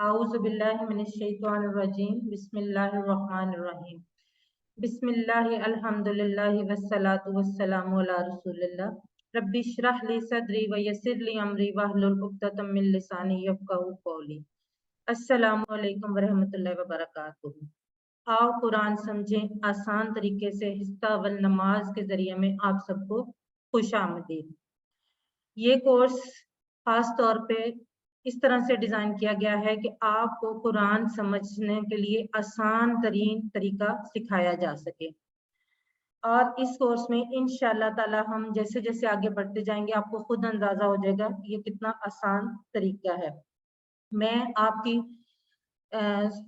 आऊज़ु बिल्लाहि मिनश शैतानिर रजीम बिस्मिल्लाहिर रहमानिर रहीम बिस्मिल्लाहि अल्हम्दुलिल्लाहि वस्सलातु वस्सलामु अला रसूलिल्लाह रब्बि इश्रह ली सदरी व यस्सिर ली अमरी वहलुल उक़दतम मिन लिसानी यफ़क़हू क़ौली। अस्सलामु अलैकुम व रहमतुल्लाहि व बरकातुहू। आओ कुरान समझें आसान तरीके से हिस्सा वल नमाज के जरिए में आप सबको खुशामदीद। ये कोर्स खास तौर पे इस तरह से डिजाइन किया गया है कि आपको कुरान समझने के लिए आसान तरीन तरीका सिखाया जा सके। और इस कोर्स में इंशाअल्लाह ताला हम जैसे जैसे आगे बढ़ते जाएंगे आपको खुद अंदाजा हो जाएगा कि ये कितना आसान तरीका है। मैं आपकी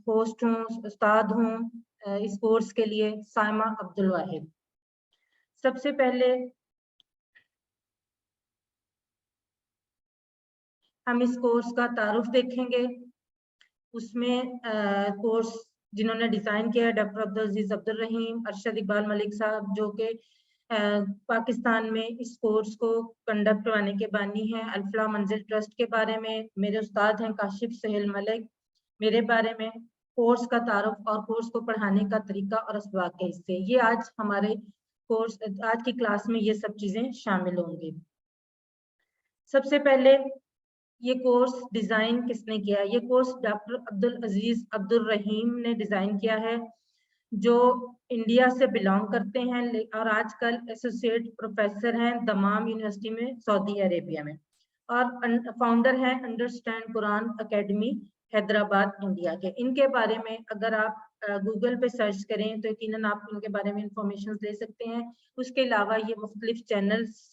होस्ट हूँ, उस्ताद हूँ इस कोर्स के लिए, साइमा अब्दुल वाहिद। सबसे पहले हम इस कोर्स का तारुफ देखेंगे। उसमें कोर्स जिन्होंने डिजाइन किया है डॉक्टर अब्दुल अजीज अब्दुल रहीम, अरशद इकबाल मलिक साहब, जो कि पाकिस्तान में इस कोर्स को कंडक्ट करवाने के बानी हैं। अल-फलाह मंजिल ट्रस्ट के बारे में मेरे उस्ताद हैं काशिफ सुहेल मलिक, मेरे बारे में कोर्स का तारुफ और कोर्स को पढ़ाने का तरीका और असबाब के हिस्से, ये आज हमारे कोर्स आज की क्लास में ये सब चीजें शामिल होंगी। सबसे पहले ये कोर्स डिजाइन किसने किया है? ये कोर्स डॉक्टर अब्दुल अजीज अब्दुल रहीम ने डिजाइन किया है, जो इंडिया से बिलोंग करते हैं और आजकल एसोसिएट प्रोफेसर हैं दमाम यूनिवर्सिटी में सऊदी अरेबिया में, और फाउंडर हैं understand Quran academy Hyderabad India के। इनके बारे में अगर आप गूगल पे सर्च करें तो यकीनन आप इनके बारे में इंफॉर्मेशन ले सकते हैं। उसके अलावा ये मुख्तलिफ चैनल्स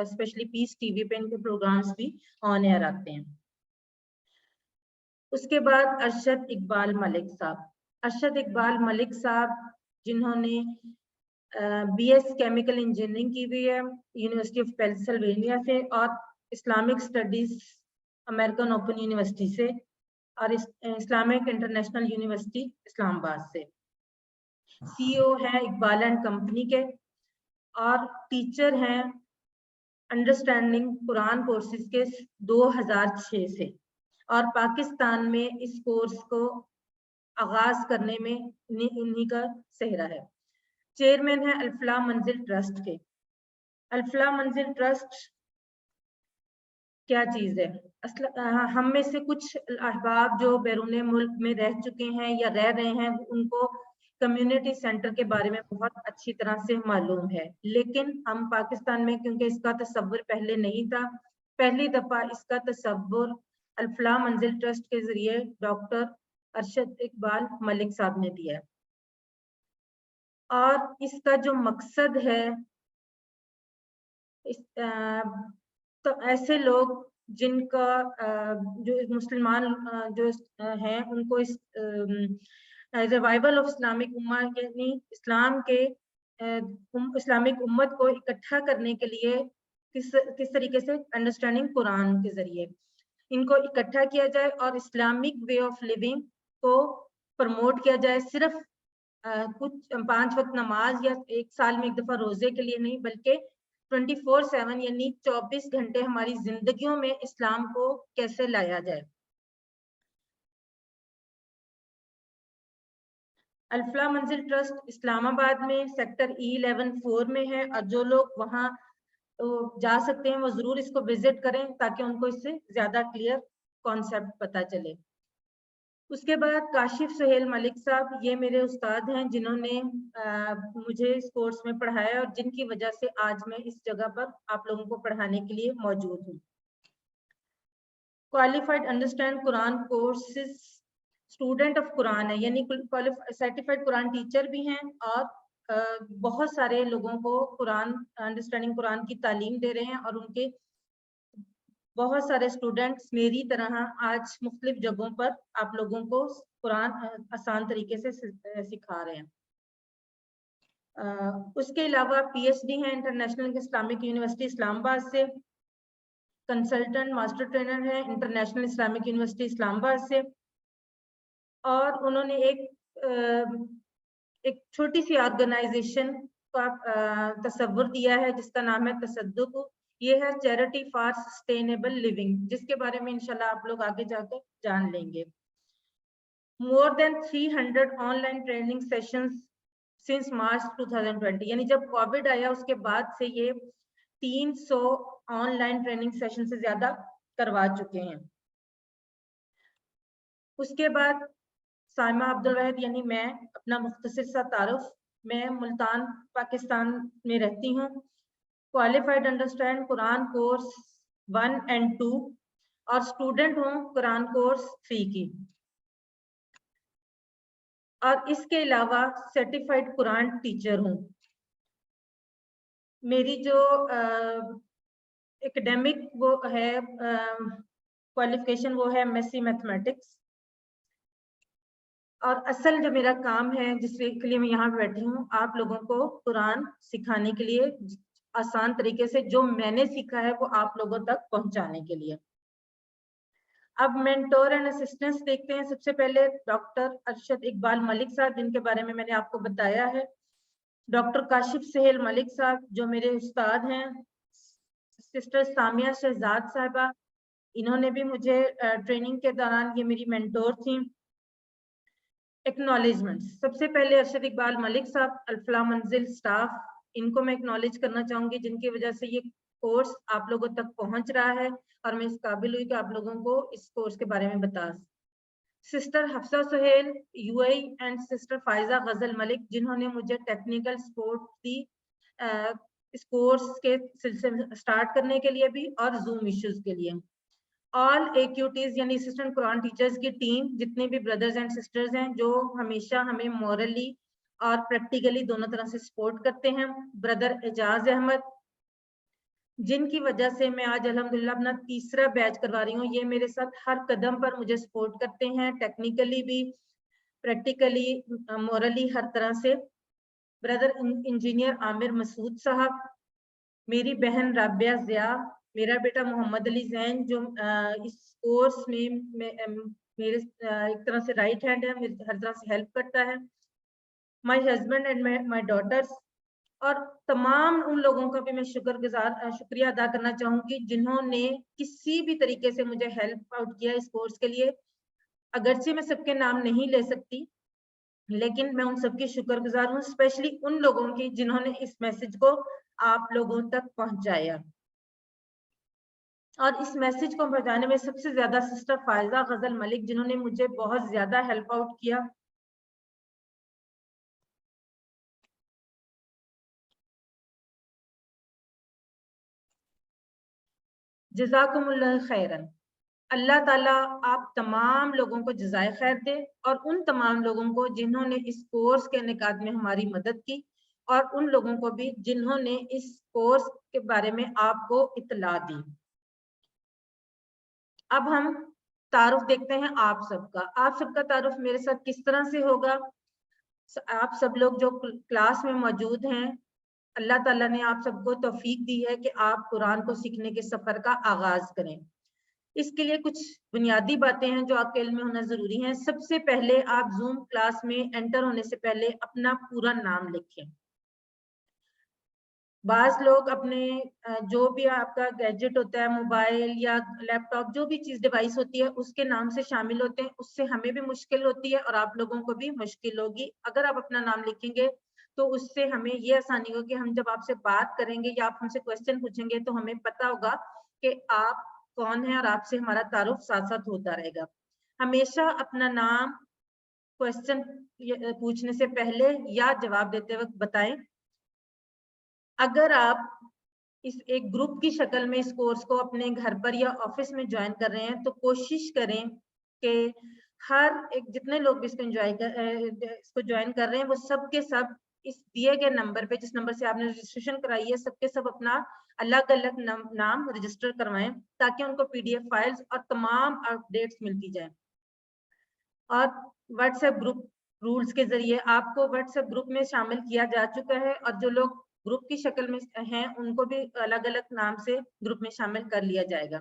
स्पेशली पीस टीवी पे इनके प्रोग्राम्स भी ऑन एयर आते हैं। उसके बाद अरशद इकबाल मलिक साहब। अरशद इकबाल मलिक साहब जिन्होंने बीएस केमिकल इंजीनियरिंग की हुई है यूनिवर्सिटी ऑफ पेंसिल्वेनिया से, और Islamic studies American open university से, और इस्लामिक इंटरनेशनल यूनिवर्सिटी इस्लामाबाद से। सीईओ है इकबाल एंड कंपनी के, और टीचर हैं अंडरस्टैंडिंग कुरान कोर्सेज के 2006 से, और पाकिस्तान में इस कोर्स को आगाज करने में इन्हीं का सेहरा है। चेयरमैन है अल-फलाह मंजिल ट्रस्ट के। अल-फलाह मंजिल ट्रस्ट क्या चीज है? हम में से कुछ अहबाब जो बैरून मुल्क में रह चुके हैं या रह रहे हैं, उनको कम्युनिटी सेंटर के बारे में बहुत अच्छी तरह से मालूम है, लेकिन हम पाकिस्तान में क्योंकि इसका तसव्वुर पहले नहीं था, पहली दफा इसका तसव्वुर अल-फलाह मंजिल ट्रस्ट के जरिए डॉक्टर अरशद इकबाल मलिक साहब ने दिया। और इसका जो मकसद है, तो ऐसे लोग जिनका जो मुसलमान जो हैं उनको इस रिवाइवल ऑफ इस्लामिक उम्मा यानी इस्लाम के इस्लामिक उम्मत को इकट्ठा करने के लिए किस तरीके से अंडरस्टैंडिंग कुरान के जरिए इनको इकट्ठा किया जाए और इस्लामिक वे ऑफ लिविंग को प्रमोट किया जाए। सिर्फ कुछ 5 वक्त नमाज या एक साल में एक दफा रोजे के लिए नहीं, बल्कि 24/7 यानी 24 घंटे हमारी जिंदगियों में इस्लाम को कैसे लाया जाए। अल-फलाह मंजिल ट्रस्ट इस्लामाबाद में सेक्टर E11-4 में है, और जो लोग वहां जा सकते हैं वो जरूर इसको विजिट करें ताकि उनको इससे ज्यादा क्लियर कॉन्सेप्ट पता चले। उसके बाद काशिफ सुहेल मलिक साहब, ये मेरे उस्ताद हैं जिन्होंने मुझे इस कोर्स में पढ़ाया और जिनकी वजह से आज मैं इस जगह पर आप लोगों को पढ़ाने के लिए मौजूद हूँ। Qualified understand Quran courses student of Quran है, यानी सर्टिफाइड कुरान टीचर भी हैं, और बहुत सारे लोगों को कुरान अंडरस्टैंडिंग कुरान की तालीम दे रहे हैं, और उनके बहुत सारे स्टूडेंट्स मेरी तरह आज मुख्तलिफ जगहों पर आप लोगों को कुरान आसान तरीके से सिखा रहे हैं। उसके अलावा पीएचडी है इंटरनेशनल इस्लामिक यूनिवर्सिटी इस्लामाबाद से, कंसल्टेंट मास्टर ट्रेनर है इंटरनेशनल इस्लामिक यूनिवर्सिटी इस्लामाबाद से, और उन्होंने एक छोटी सी ऑर्गेनाइजेशन का तस्वुर दिया है जिसका नाम है तसद्दुक। ये है चैरिटी फॉर सस्टेनेबल लिविंग, जिसके बारे में इंशाल्लाह आप लोग आगे जाकर जान लेंगे। more than 300 online training sessions since मार्च 2020, यानी जब कोविड आया उसके बाद से ये 300 ऑनलाइन ट्रेनिंग सेशन से ज्यादा करवा चुके हैं। उसके बाद साइमा अब्दुल वाहिद यानी मैं, अपना मुख्तसर सा तारुफ, मैं मुल्तान पाकिस्तान में रहती हूँ। Qualified understand Quran course 1 and 2 और स्टूडेंट हूँ कुरान कोर्स 3 की, और इसके अलावा सर्टिफाइड कुरान टीचर हूँ। मेरी जो एकेडमिक वो है क्वालिफिकेशन वो है MSc मैथमेटिक्स, और असल जो मेरा काम है जिसके लिए मैं यहाँ बैठी हूँ, आप लोगों को कुरान सिखाने के लिए, आसान तरीके से जो मैंने सीखा है वो आप लोगों तक पहुंचाने के लिए। अब मेंटोर एंड असिस्टेंट्स देखते हैं। सबसे पहले डॉक्टर अरशद इकबाल मलिक साहब, जिनके बारे में मैंने आपको बताया है। डॉक्टर काशिफ सहेल मलिक साहब जो मेरे उस्ताद हैं। सिस्टर सामिया शहजाद साहिबा, इन्होंने भी मुझे ट्रेनिंग के दौरान, ये मेरी मेंटोर थी। एक्नॉलेजमेंट, सबसे पहले अरशद इकबाल मलिक साहब, अल्फला मंजिल स्टाफ, इनको मैं एक्नॉलेज करना चाहूंगी, जिनकी वजह से ये कोर्स आप लोगों तक पहुंच रहा है और मैं इस काबिल हुई कि आप लोगों को इस कोर्स के बारे में बता। Sister Hafsa Suhail UAE and sister Faiza Ghazal Malik, जिन्होंने मुझे टेक्निकल सपोर्ट दी इस कोर्स के सिलसिले स्टार्ट करने के लिए भी और जूम इश्यूज के लिए। ऑल AQTs यानी असिस्टेंट कुरान टीचर्स की टीम, जितने भी ब्रदर्स एंड सिस्टर्स हैं जो हमेशा हमें मॉरली और प्रैक्टिकली दोनों तरह से सपोर्ट करते हैं। ब्रदर एजाज अहमद, जिनकी वजह से मैं आज अल्हम्दुलिल्लाह अपना 3रा बैच करवा रही हूँ। ये मेरे साथ हर कदम पर मुझे सपोर्ट करते हैं, टेक्निकली भी, प्रैक्टिकली, मॉरली, हर तरह से। ब्रदर इंजीनियर आमिर मसूद साहब, मेरी बहन राबिया ज़िया, मेरा बेटा मोहम्मद अली जैन, जो इस कोर्स में मेरे एक तरह से राइट हैंड है, मेरी हर तरह से हेल्प करता है। My husband and my daughters, और तमाम उन लोगों का भी मैं शुक्रिया अदा करना चाहूंगी जिन्होंने किसी भी तरीके से मुझे हेल्प आउट किया इस कोर्स के लिए। अगरचे मैं सबके नाम नहीं ले सकती, लेकिन मैं उन सबकी शुक्रगुजार हूँ, स्पेशली उन लोगों की जिन्होंने इस मैसेज को आप लोगों तक पहुंचाया। और इस मैसेज को पहुंचाने में सबसे ज्यादा सिस्टर फायजा गजल मलिक, जिन्होंने मुझे बहुत ज्यादा हेल्प आउट किया। जज़ाकुमुल्लाह खैरन। अल्लाह ताला आप तमाम लोगों को जज़ाए खैर दे, और उन तमाम लोगों को जिन्होंने इस कोर्स के इनेकाद में हमारी मदद की, और उन लोगों को भी जिन्होंने इस कोर्स के बारे में आपको इत्तला दी। अब हम तारुफ देखते हैं आप सबका। आप सबका तारुफ मेरे साथ किस तरह से होगा? आप सब लोग जो क्लास में मौजूद हैं, अल्लाह ताला ने आप सबको तौफीक दी है कि आप कुरान को सीखने के सफर का आगाज करें। इसके लिए कुछ बुनियादी बातें हैं जो आपके इल्म में होना जरूरी है। सबसे पहले आप जूम क्लास में एंटर होने से पहले अपना पूरा नाम लिखें। बाज लोग अपने जो भी आपका गैजेट होता है, मोबाइल या लैपटॉप, जो भी चीज डिवाइस होती है, उसके नाम से शामिल होते हैं। उससे हमें भी मुश्किल होती है और आप लोगों को भी मुश्किल होगी। अगर आप अपना नाम लिखेंगे तो उससे हमें ये आसानी होगी कि हम जब आपसे बात करेंगे या आप हमसे क्वेश्चन पूछेंगे तो हमें पता होगा कि आप कौन है, और आपसे हमारा तारुफ साथ साथ होता रहेगा। हमेशा अपना नाम क्वेश्चन पूछने से पहले या जवाब देते वक्त बताएं। अगर आप इस एक ग्रुप की शक्ल में इस कोर्स को अपने घर पर या ऑफिस में ज्वाइन कर रहे हैं तो कोशिश करें कि हर एक, जितने लोग भी इसको ज्वाइन कर रहे हैं, वो सब के सब इस दिए गए नंबर पे, जिस नंबर से आपने रजिस्ट्रेशन कराई है, सबके सब अपना अलग अलग नाम रजिस्टर करवाएं ताकि उनको PDF फाइल्स और तमाम अपडेट्स मिलती जाए। और व्हाट्सएप ग्रुप रूल्स के जरिए आपको व्हाट्सएप ग्रुप में शामिल किया जा चुका है, और जो लोग ग्रुप की शक्ल में हैं उनको भी अलग अलग नाम से ग्रुप में शामिल कर लिया जाएगा।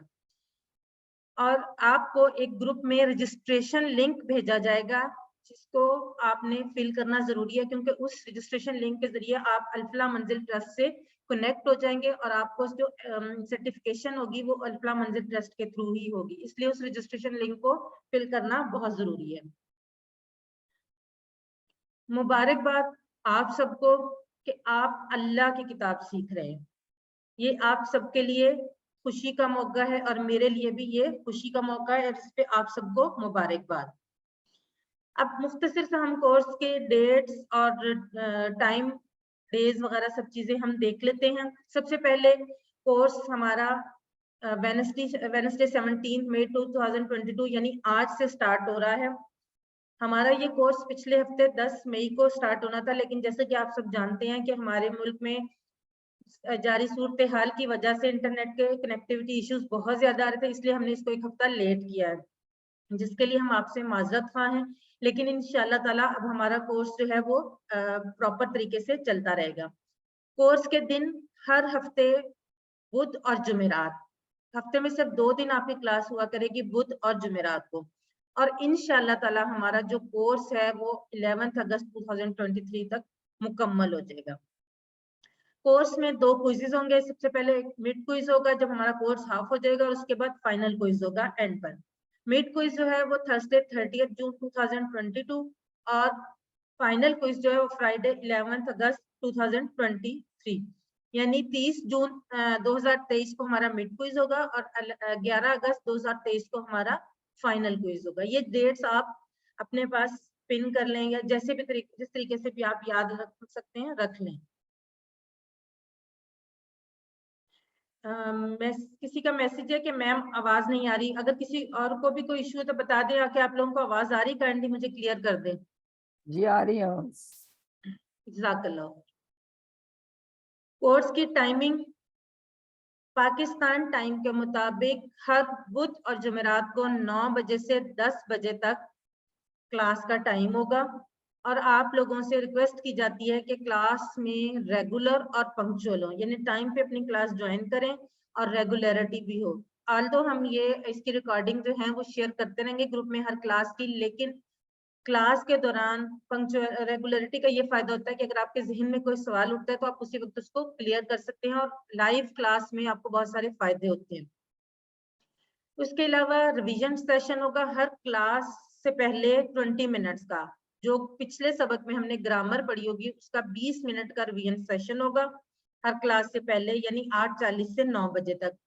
और आपको एक ग्रुप में रजिस्ट्रेशन लिंक भेजा जाएगा जिसको आपने फिल करना जरूरी है, क्योंकि उस रजिस्ट्रेशन लिंक के जरिए आप अल्फला मंजिल ट्रस्ट से कनेक्ट हो जाएंगे और आपको जो सर्टिफिकेशन होगी वो अल्फला मंजिल ट्रस्ट के थ्रू ही होगी। इसलिए उस रजिस्ट्रेशन लिंक को फिल करना बहुत जरूरी है। मुबारकबाद आप सबको कि आप अल्लाह की किताब सीख रहे हैं। ये आप सबके लिए खुशी का मौका है और मेरे लिए भी ये खुशी का मौका है, इस पे आप सबको मुबारकबाद। अब मुख्तसर से हम कोर्स के डेट्स और टाइम डेज वगैरह सब चीजें हम देख लेते हैं। सबसे पहले कोर्स हमारा वेडनेसडे 17 मई 2022 यानी आज से स्टार्ट हो रहा है। हमारा ये कोर्स पिछले हफ्ते 10 मई को स्टार्ट होना था, लेकिन जैसे कि आप सब जानते हैं कि हमारे मुल्क में जारी सूरत हाल की वजह से इंटरनेट के कनेक्टिविटी इश्यूज बहुत ज्यादा आ रहे थे, इसलिए हमने इसको एक हफ्ता लेट किया है, जिसके लिए हम आपसे माजरत खा हैं। लेकिन इंशाल्लाह ताला अब हमारा कोर्स जो है वो प्रॉपर तरीके से चलता रहेगा। कोर्स के दिन हर हफ्ते बुध और जुमेरात, हफ्ते में सिर्फ 2 दिन आपकी क्लास हुआ करेगी, बुध और जुमेरात को। और इंशाल्लाह ताला हमारा जो कोर्स है वो 11 अगस्त 2023 तक मुकम्मल हो जाएगा। कोर्स में 2 क्विज़ेस होंगे। सबसे पहले एक मिड क्विज होगा जब हमारा कोर्स हाफ हो जाएगा, और उसके बाद फाइनल क्विज होगा एंड पर। मिड क्विज जो है वो थर्सडे 30 जून 2022 और फाइनल क्विज जो है वो फ्राइडे 11 अगस्त 2023 यानी 30 जून 2023 को हमारा मिड क्विज होगा और 11 अगस्त 2023 को हमारा फाइनल क्विज होगा। ये डेट्स आप अपने पास पिन कर लें या जैसे भी जिस तरीके से भी आप याद रख सकते हैं रख लें। किसी का मैसेज है कि मैम आवाज नहीं आ रही। अगर किसी और को भी कोई इश्यू है तो बता दें कि आप लोगों को आवाज आ रही, काइंडली मुझे क्लियर कर दें। जी आ रही है। जज़ाकल्लाह। कोर्स की टाइमिंग पाकिस्तान टाइम के मुताबिक हर बुध और जुमेरात को 9 बजे से 10 बजे तक क्लास का टाइम होगा, और आप लोगों से रिक्वेस्ट की जाती है कि क्लास में रेगुलर और पंक्चुअल हो, यानी टाइम पे अपनी क्लास ज्वाइन करें और रेगुलरिटी भी हो। आल्दो हम ये इसकी रिकॉर्डिंग जो है वो शेयर करते रहेंगे ग्रुप में हर क्लास की, लेकिन क्लास के दौरान पंक्चुअल रेगुलरिटी का ये फायदा होता है कि अगर आपके जहन में कोई सवाल उठता है तो आप उसी वक्त उसको क्लियर कर सकते हैं, और लाइव क्लास में आपको बहुत सारे फायदे होते हैं। उसके अलावा रिवीजन सेशन होगा हर क्लास से पहले 20 मिनट्स का। जो पिछले सबक में हमने ग्रामर पढ़ी होगी उसका 20 मिनट का रिवीजन सेशन होगा हर क्लास से पहले, यानी 8:40 से 9 बजे तक।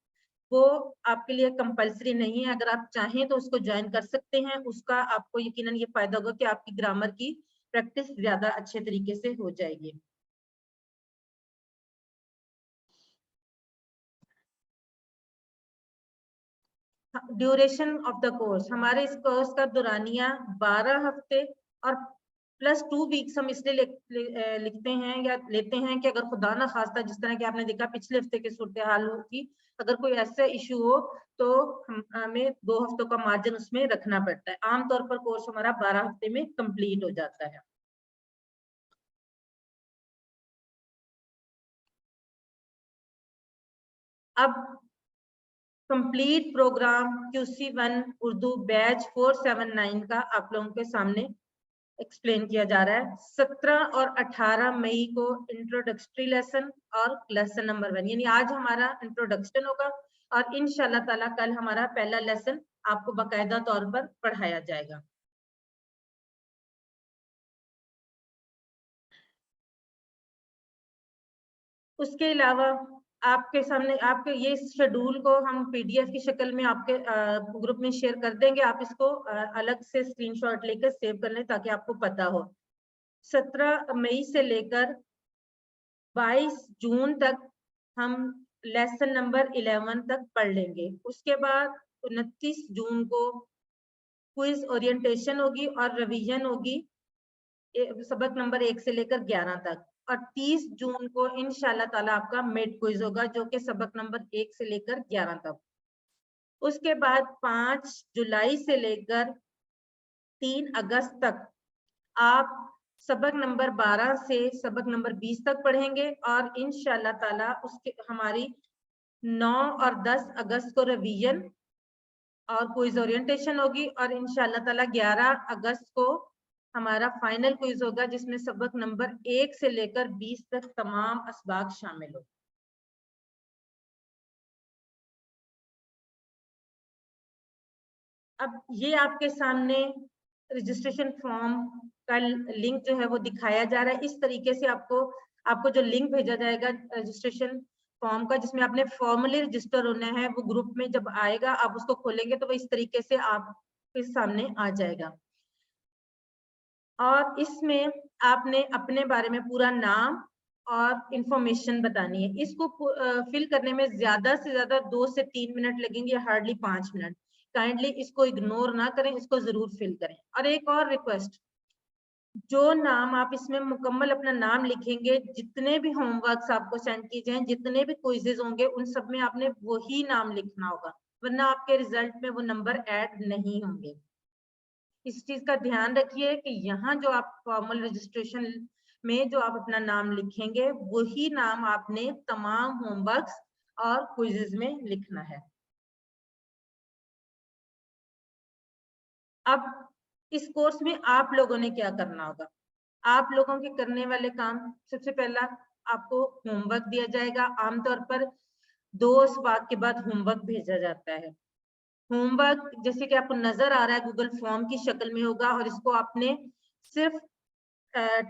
वो आपके लिए कंपलसरी नहीं है, अगर आप चाहें तो उसको ज्वाइन कर सकते हैं। उसका आपको यकीनन ये फायदा होगा कि आपकी ग्रामर की प्रैक्टिस ज्यादा अच्छे तरीके से हो जाएगी। ड्यूरेशन ऑफ द कोर्स, हमारे इस कोर्स का दुरानिया 12 हफ्ते और प्लस 2 वीक्स हम इसलिए लिखते हैं या लेते हैं कि अगर खुदा ना खास्ता, जिस तरह की आपने देखा पिछले हफ्ते की सूरत हाल होगी, अगर कोई ऐसा इशू हो तो हमें 2 हफ्तों का मार्जिन उसमें रखना पड़ता है। आमतौर पर कोर्स हमारा 12 हफ्ते में कंप्लीट हो जाता है। अब complete program QC1 Urdu batch 479 का आप लोगों के सामने एक्सप्लेन किया जा रहा है। 17 और 18 मई को इंट्रोडक्टरी लेसन और लेसन नंबर 1, यानी आज हमारा इंट्रोडक्शन होगा और इंशाल्लाह ताला कल हमारा पहला लेसन आपको बाकायदा तौर पर पढ़ाया जाएगा। उसके अलावा आपके सामने आपके ये शेड्यूल को हम PDF की शक्ल में आपके ग्रुप में शेयर कर देंगे। आप इसको अलग से स्क्रीनशॉट लेकर सेव कर लें ताकि आपको पता हो। 17 मई से लेकर 22 जून तक हम लेसन नंबर 11 तक पढ़ लेंगे। उसके बाद 29 जून को क्विज ओरिएंटेशन होगी और रिवीजन होगी सबक नंबर 1 से लेकर 11 तक, और 30 जून को इंशाल्लाह ताला आपका मिड क्विज होगा जो कि सबक नंबर 1 से लेकर 11 तक। उसके बाद 5 जुलाई से लेकर 3 अगस्त तक आप सबक नंबर 12 से सबक नंबर 20 तक पढ़ेंगे, और इंशाल्लाह ताला उसके हमारी 9 और 10 अगस्त को रिवीजन और क्विज ओरिएंटेशन होगी, और इंशाल्लाह ताला 11 अगस्त को हमारा फाइनल क्विज होगा जिसमें सबक नंबर 1 से लेकर 20 तक तमाम असबाक शामिल हो। अब ये आपके सामने रजिस्ट्रेशन फॉर्म का लिंक जो है वो दिखाया जा रहा है। इस तरीके से आपको जो लिंक भेजा जाएगा रजिस्ट्रेशन फॉर्म का, जिसमें आपने फॉर्मली रजिस्टर होना है, वो ग्रुप में जब आएगा आप उसको खोलेंगे तो वो इस तरीके से आपके सामने आ जाएगा। और इसमें आपने अपने बारे में पूरा नाम और इंफॉर्मेशन बतानी है। इसको फिल करने में ज्यादा से ज्यादा 2 से 3 मिनट लगेंगे, हार्डली 5 मिनट। काइंडली इसको इग्नोर ना करें, इसको जरूर फिल करें। और एक और रिक्वेस्ट, जो नाम आप इसमें मुकम्मल अपना नाम लिखेंगे, जितने भी होमवर्क्स आपको सेंड किए जाएं, जितने भी क्विजेज होंगे, उन सब में आपने वही नाम लिखना होगा, वरना आपके रिजल्ट में वो नंबर ऐड नहीं होंगे। इस चीज का ध्यान रखिए कि यहाँ जो आप फॉर्मल रजिस्ट्रेशन में जो आप अपना नाम लिखेंगे, वही नाम आपने तमाम होमवर्क्स और क्विजेज में लिखना है। अब इस कोर्स में आप लोगों ने क्या करना होगा? आप लोगों के करने वाले काम, सबसे पहला आपको होमवर्क दिया जाएगा। आमतौर पर 2 सप्ताह के बाद होमवर्क भेजा जाता है। होमवर्क जैसे कि आपको नजर आ रहा है गूगल फॉर्म की शक्ल में होगा, और इसको आपने सिर्फ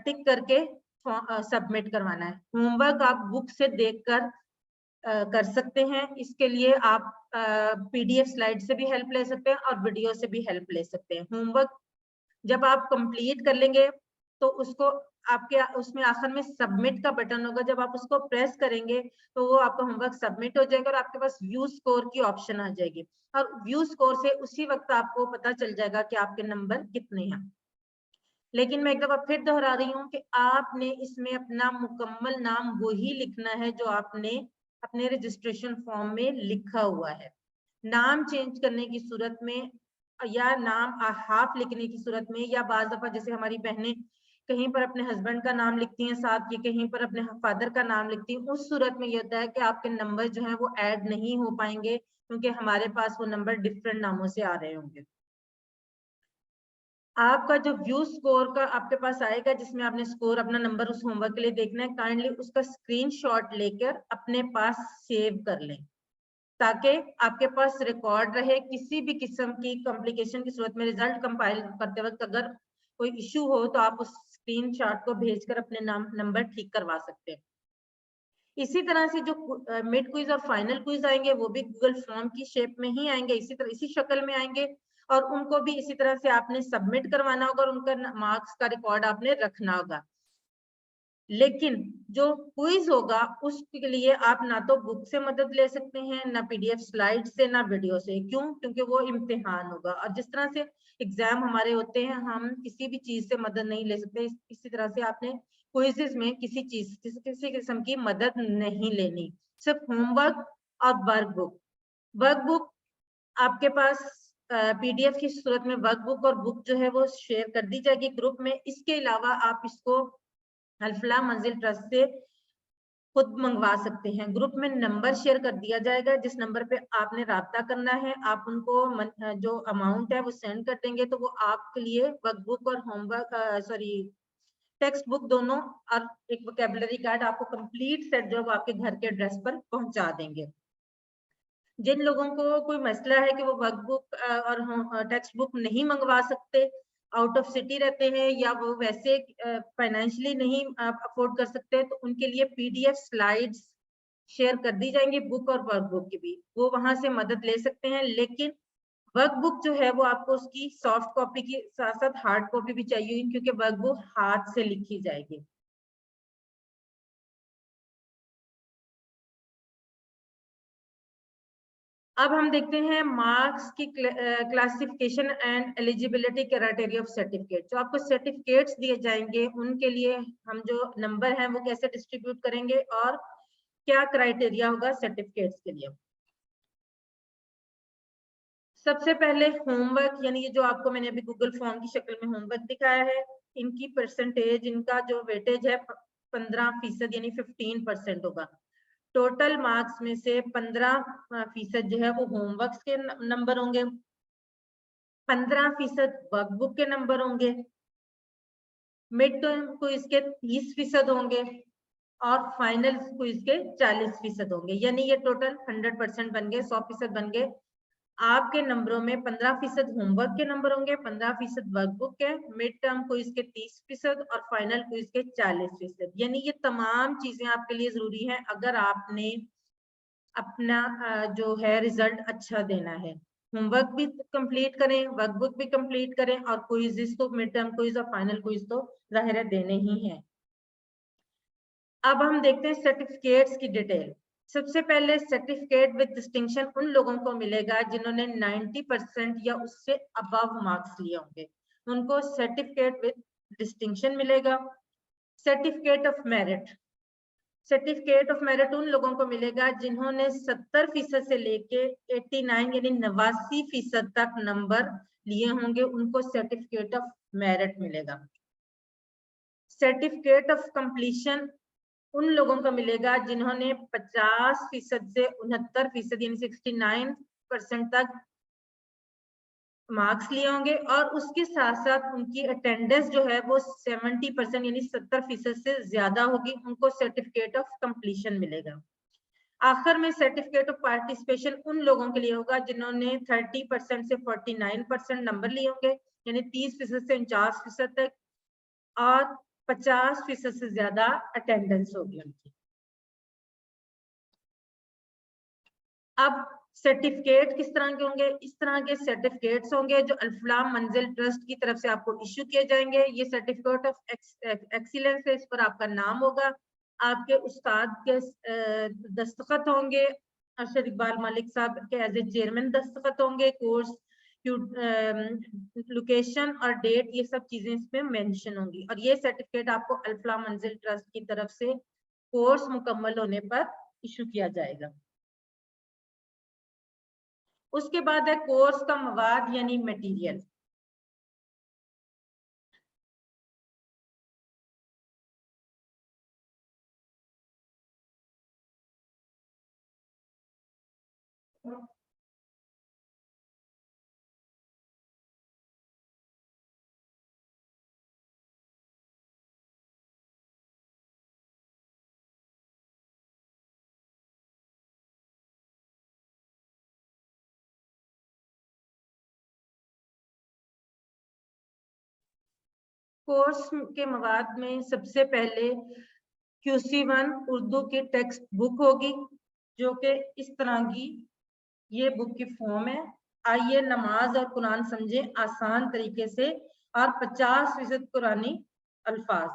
टिक करके सबमिट करवाना है। होमवर्क आप बुक से देखकर कर सकते हैं। इसके लिए आप पीडीएफ स्लाइड से भी हेल्प ले सकते हैं और वीडियो से भी हेल्प ले सकते हैं। होमवर्क जब आप कंप्लीट कर लेंगे तो उसको आपके उसमें आखिर में सबमिट का बटन होगा। जब आप उसको प्रेस करेंगे तो वो आपका होमवर्क सबमिट हो जाएगा और आपके पास व्यू स्कोर की ऑप्शन आ जाएगी, और व्यू स्कोर से उसी वक्त आपको पता चल जाएगा कि आपके नंबर कितने हैं। लेकिन मैं एक दफा फिर दोहरा रही हूँ कि आपने इसमें अपना मुकम्मल नाम वही लिखना है जो आपने अपने रजिस्ट्रेशन फॉर्म में लिखा हुआ है। नाम चेंज करने की सूरत में या नाम हाफ लिखने की सूरत में, या बाज दफा जैसे हमारी बहनें कहीं पर अपने हस्बैंड का नाम लिखती हैं साथ, ये कहीं पर अपने फादर का नाम लिखती हैं, उस सूरत में ये होता है कि आपके नंबर जो है वो ऐड नहीं हो पाएंगे, क्योंकि हमारे पास वो नंबर डिफरेंट नामों से आ रहे होंगे। आपका जो व्यू स्कोर का आपके पास आएगा, जिसमें आपने स्कोर अपना नंबर उस होमवर्क के लिए देखना है, काइंडली उसका स्क्रीनशॉट लेकर अपने पास सेव कर लें, ताकि आपके पास रिकॉर्ड रहे। किसी भी किस्म की कॉम्प्लिकेशन की सूरत में रिजल्ट कंपाइल करते वक्त अगर कोई इश्यू हो तो आप उस स्क्रीनशॉट को भेजकर अपने नंबर ठीक करवा सकते हैं। इसी तरह से जो मिड क्विज और फाइनल क्विज आएंगे वो भी गूगल फॉर्म की शेप में ही आएंगे, इसी तरह इसी शक्ल में आएंगे, और उनको भी इसी तरह से आपने सबमिट करवाना होगा और उनका मार्क्स का रिकॉर्ड आपने रखना होगा। लेकिन जो क्विज होगा उसके लिए आप ना तो बुक से मदद ले सकते हैं, ना पीडीएफ स्लाइड से, ना वीडियो से। क्यों? क्योंकि वो इम्तिहान होगा, और जिस तरह से एग्जाम हमारे होते हैं हम किसी भी चीज से मदद नहीं ले सकते, इसी तरह से आपने क्विजेस में किसी किस्म की मदद नहीं लेनी। सिर्फ होमवर्क और वर्कबुक। वर्कबुक आपके पास पीडीएफ की सूरत में वर्कबुक और बुक जो है वो शेयर कर दी जाएगी ग्रुप में। इसके अलावा आप इसको अल-फलाह मंजिल ट्रस्ट से खुद मंगवा सकते हैं। ग्रुप में नंबर शेयर कर दिया जाएगा, जिस नंबर पे आपने राब्ता करना है, आप उनको जो अमाउंट है वो सेंड कर देंगे तो वो आपके लिए वर्कबुक और होमवर्क टेक्स्ट बुक दोनों और एक वोकैबुलरी कार्ड आपको कंप्लीट सेट जो है वो आपके घर के एड्रेस पर पहुंचा देंगे। जिन लोगों को कोई मसला है कि वो वर्कबुक और टेक्स्ट बुक नहीं मंगवा सकते, आउट ऑफ सिटी रहते हैं, या वो वैसे फाइनेंशियली नहीं अफोर्ड कर सकते, तो उनके लिए पीडीएफ स्लाइड्स शेयर कर दी जाएंगी, बुक और वर्कबुक की भी, वो वहां से मदद ले सकते हैं। लेकिन वर्कबुक जो है वो आपको उसकी सॉफ्ट कॉपी के साथ साथ हार्ड कॉपी भी चाहिए, क्योंकि वर्कबुक हाथ से लिखी जाएगी। अब हम देखते हैं मार्क्स की classification and eligibility criteria of certificate. जो आपको सर्टिफिकेट्स दिए जाएंगे उनके लिए हम जो नंबर हैं वो कैसे डिस्ट्रीब्यूट करेंगे और क्या क्राइटेरिया होगा सर्टिफिकेट्स के लिए। सबसे पहले होमवर्क, यानी ये जो आपको मैंने अभी गूगल फॉर्म की शक्ल में होमवर्क दिखाया है, इनकी परसेंटेज, इनका जो वेटेज है 15% यानी 15% होगा। टोटल मार्क्स में से 15% जो है वो होमवर्क्स के नंबर होंगे, 15% वर्कबुक के नंबर होंगे, मिड टर्म क्विज के 30% होंगे और फाइनल क्विज के 40% होंगे। यानी ये टोटल 100% बन गए, 100% बन गए آپ کے نمبروں میں 15% ہوم ورک کے نمبر ہوں گے، 15% ورک بک کے، مڈ ٹرم کوئز کے 30% اور فائنل کوئز کے 40%. یعنی یہ تمام چیزیں آپ کے لیے ضروری ہیں اگر آپ نے اپنا جو ہے رزلٹ اچھا دینا ہے. ہوم ورک بھی کمپلیٹ کریں، ورک بک بھی کمپلیٹ کریں، اور کوئزز تو مڈ ٹرم کوئز اور فائنل کوئز تو ظاہر ہے دینے ہی ہیں. اب ہم دیکھتے ہیں سرٹیفکیٹس کی ڈیٹیل. سب سے پہلے سرٹیفکیٹ وتھ ڈسٹنکشن ان لوگوں کو ملے گا جنہوں نے 90% یا اس سے ابو مارکس لیے ہوں گے، ان کو سرٹیفکیٹ وتھ ڈسٹنکشن ملے گا. Certificate of merit, certificate of merit ان لوگوں کو ملے گا جنہوں نے 70% سے لے کے 89 یعنی 89% تک نمبر لیے ہوں گے، ان کو سرٹیفکیٹ آف میرٹ ملے گا. سرٹیفکیٹ آف کمپلیشن ان لوگوں کو ملے گا جنہوں نے 50% سے 69% یعنی 69% تک مارکس لیے ہوں گے، اور اس کے ساتھ ساتھ ان کی اٹینڈنس جو ہے وہ 70% یعنی 70% سے زیادہ ہوگی، ان کو سرٹیفکیٹ آف کمپلیشن ملے گا. آخر میں سرٹیفکیٹ آف پارٹیسپیشن ان لوگوں کے لیے ہوگا جنہوں نے 30% سے 49% نمبر لیے ہوں گے، یعنی 30% سے 49% تک، اور 50% سے زیادہ اٹینڈنس ہوگی ان کی. اب سرٹیفکیٹ کس طرح کے ہوں گے؟ اس طرح کے سرٹیفکیٹس ہوں گے جو الفلاح منزل ٹرسٹ کی طرف سے آپ کو ایشو کیے جائیں گے. یہ سرٹیفکیٹ آف ایکسیلنس ہے، اس پر آپ کا نام ہوگا، آپ کے استاد کے دستخط ہوں گے، ارشد اقبال ملک صاحب کے ایز اے چیئرمین دستخط ہوں گے، کورس لوکیشن اور ڈیٹ، یہ سب چیزیں اس میں مینشن ہوں گی. اور یہ سرٹیفکیٹ آپ کو الفلاح منزل ٹرسٹ کی طرف سے کورس مکمل ہونے پر ایشو کیا جائے گا. اس کے بعد ہے کورس کا مواد یعنی مٹیریل. کورس کے مواد میں سب سے پہلے QC1 اردو کی ٹیکسٹ بک ہوگی جو کہ اس طرح کی یہ بک کی فارم ہے. آئیے نماز اور قرآن سمجھیں آسان طریقے سے، اور 50% قرآنی الفاظ.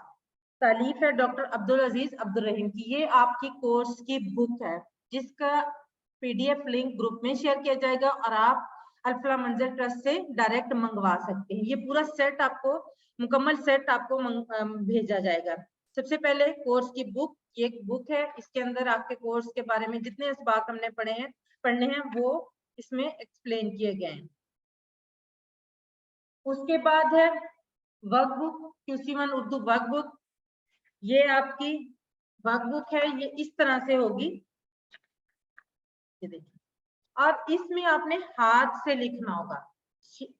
تالیف ہے ڈاکٹر عبدالعزیز عبدالرحیم کی. یہ آپ کی کورس کی بک ہے جس کا PDF لنک گروپ میں شیئر کیا جائے گا، اور آپ الفلاح منزل ٹرسٹ سے ڈائریکٹ منگوا سکتے ہیں. یہ پورا سیٹ آپ کو مکمل سیٹ آپ کو بھیجا جائے گا. سب سے پہلے کورس کی بک، یہ ایک بک ہے، اس کے اندر آپ کے کورس کے بارے میں جتنے اسباق ہم نے پڑھنے ہیں وہ اس میں ایکسپلین کیے گئے ہیں. اس کے بعد ہے ورک بک، QC1 اردو ورک بک. یہ آپ کی ورک بک ہے، یہ اس طرح سے ہوگی، یہ دیکھیں، اور اس میں آپ نے ہاتھ سے لکھنا ہوگا.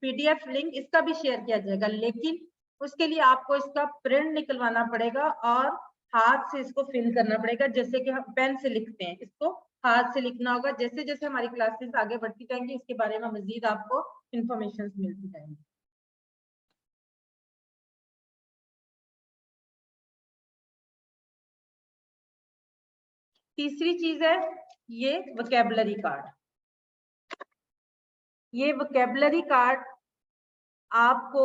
PDF لنک اس کا بھی شیئر کیا جائے گا، لیکن اس کے لیے آپ کو اس کا پرنٹ نکلوانا پڑے گا اور ہاتھ سے اس کو فل کرنا پڑے گا. جیسے کہ ہم پین سے لکھتے ہیں، اس کو ہاتھ سے لکھنا ہوگا. جیسے جیسے ہماری کلاسز آگے بڑھتی جائیں گی اس کے بارے میں مزید آپ کو انفارمیشن ملتی جائیں گی. تیسری چیز ہے یہ وکیبلری کارڈ. یہ وکیبلری کارڈ آپ کو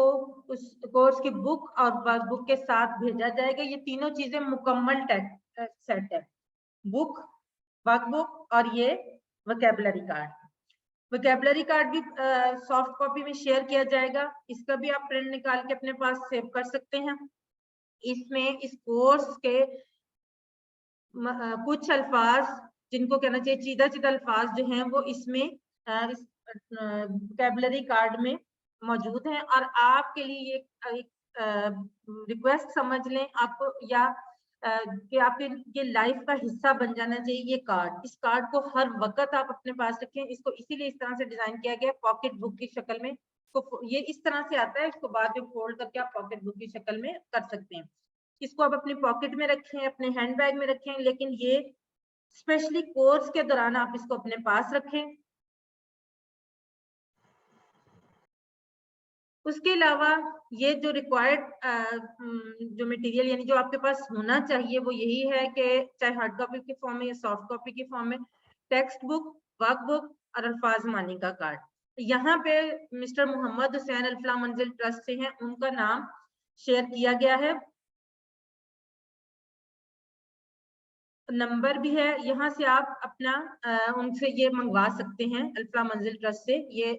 اس کورس کی بک اور ورک بک کے ساتھ بھیجا جائے گا. یہ تینوں چیزیں مکمل سیٹ ہے، بک، ورک بک اور یہ وکیبلری کارڈ. وکیبلری کارڈ بھی سافٹ کاپی میں شیئر کیا جائے گا، اس کا بھی آپ پرنٹ نکال کے اپنے پاس سیو کر سکتے ہیں. اس میں اس کورس کے کچھ الفاظ جن کو کہنا چاہیے چیدہ چیدہ الفاظ جو ہیں وہ اس میں اس وکیبلری کارڈ میں موجود ہیں. اور آپ کے لیے یہ ایک ریکویسٹ سمجھ لیں آپ کو، یا کہ آپ کے یہ لائف کا حصہ بن جانا چاہیے یہ کارڈ. اس کارڈ کو ہر وقت آپ اپنے پاس رکھیں. اس کو اسی لیے اس طرح سے ڈیزائن کیا گیا پاکٹ بک کی شکل میں. یہ اس طرح سے آتا ہے، اس کو بعد میں فولڈ کر کے آپ پاکٹ بک کی شکل میں کر سکتے ہیں. اس کو آپ اپنی پاکٹ میں رکھیں، اپنے ہینڈ بیگ میں رکھیں، لیکن یہ اسپیشلی کورس کے دوران آپ اس کو اپنے پاس رکھیں. اس کے علاوہ یہ جو ریکوائرڈ جو مٹیریل یعنی جو آپ کے پاس ہونا چاہیے وہ یہی ہے کہ چاہے ہارڈ کاپی کے فارم میں یا سافٹ کاپی کے فارم میں ٹیکسٹ بک، ورک بک اور الفاظ مانی کا کارڈ. یہاں پہ مسٹر محمد حسین الفلاح منزل ٹرسٹ سے ہیں، ان کا نام شیئر کیا گیا ہے، نمبر بھی ہے، یہاں سے آپ اپنا ان سے یہ منگوا سکتے ہیں الفلاح منزل ٹرسٹ سے یہ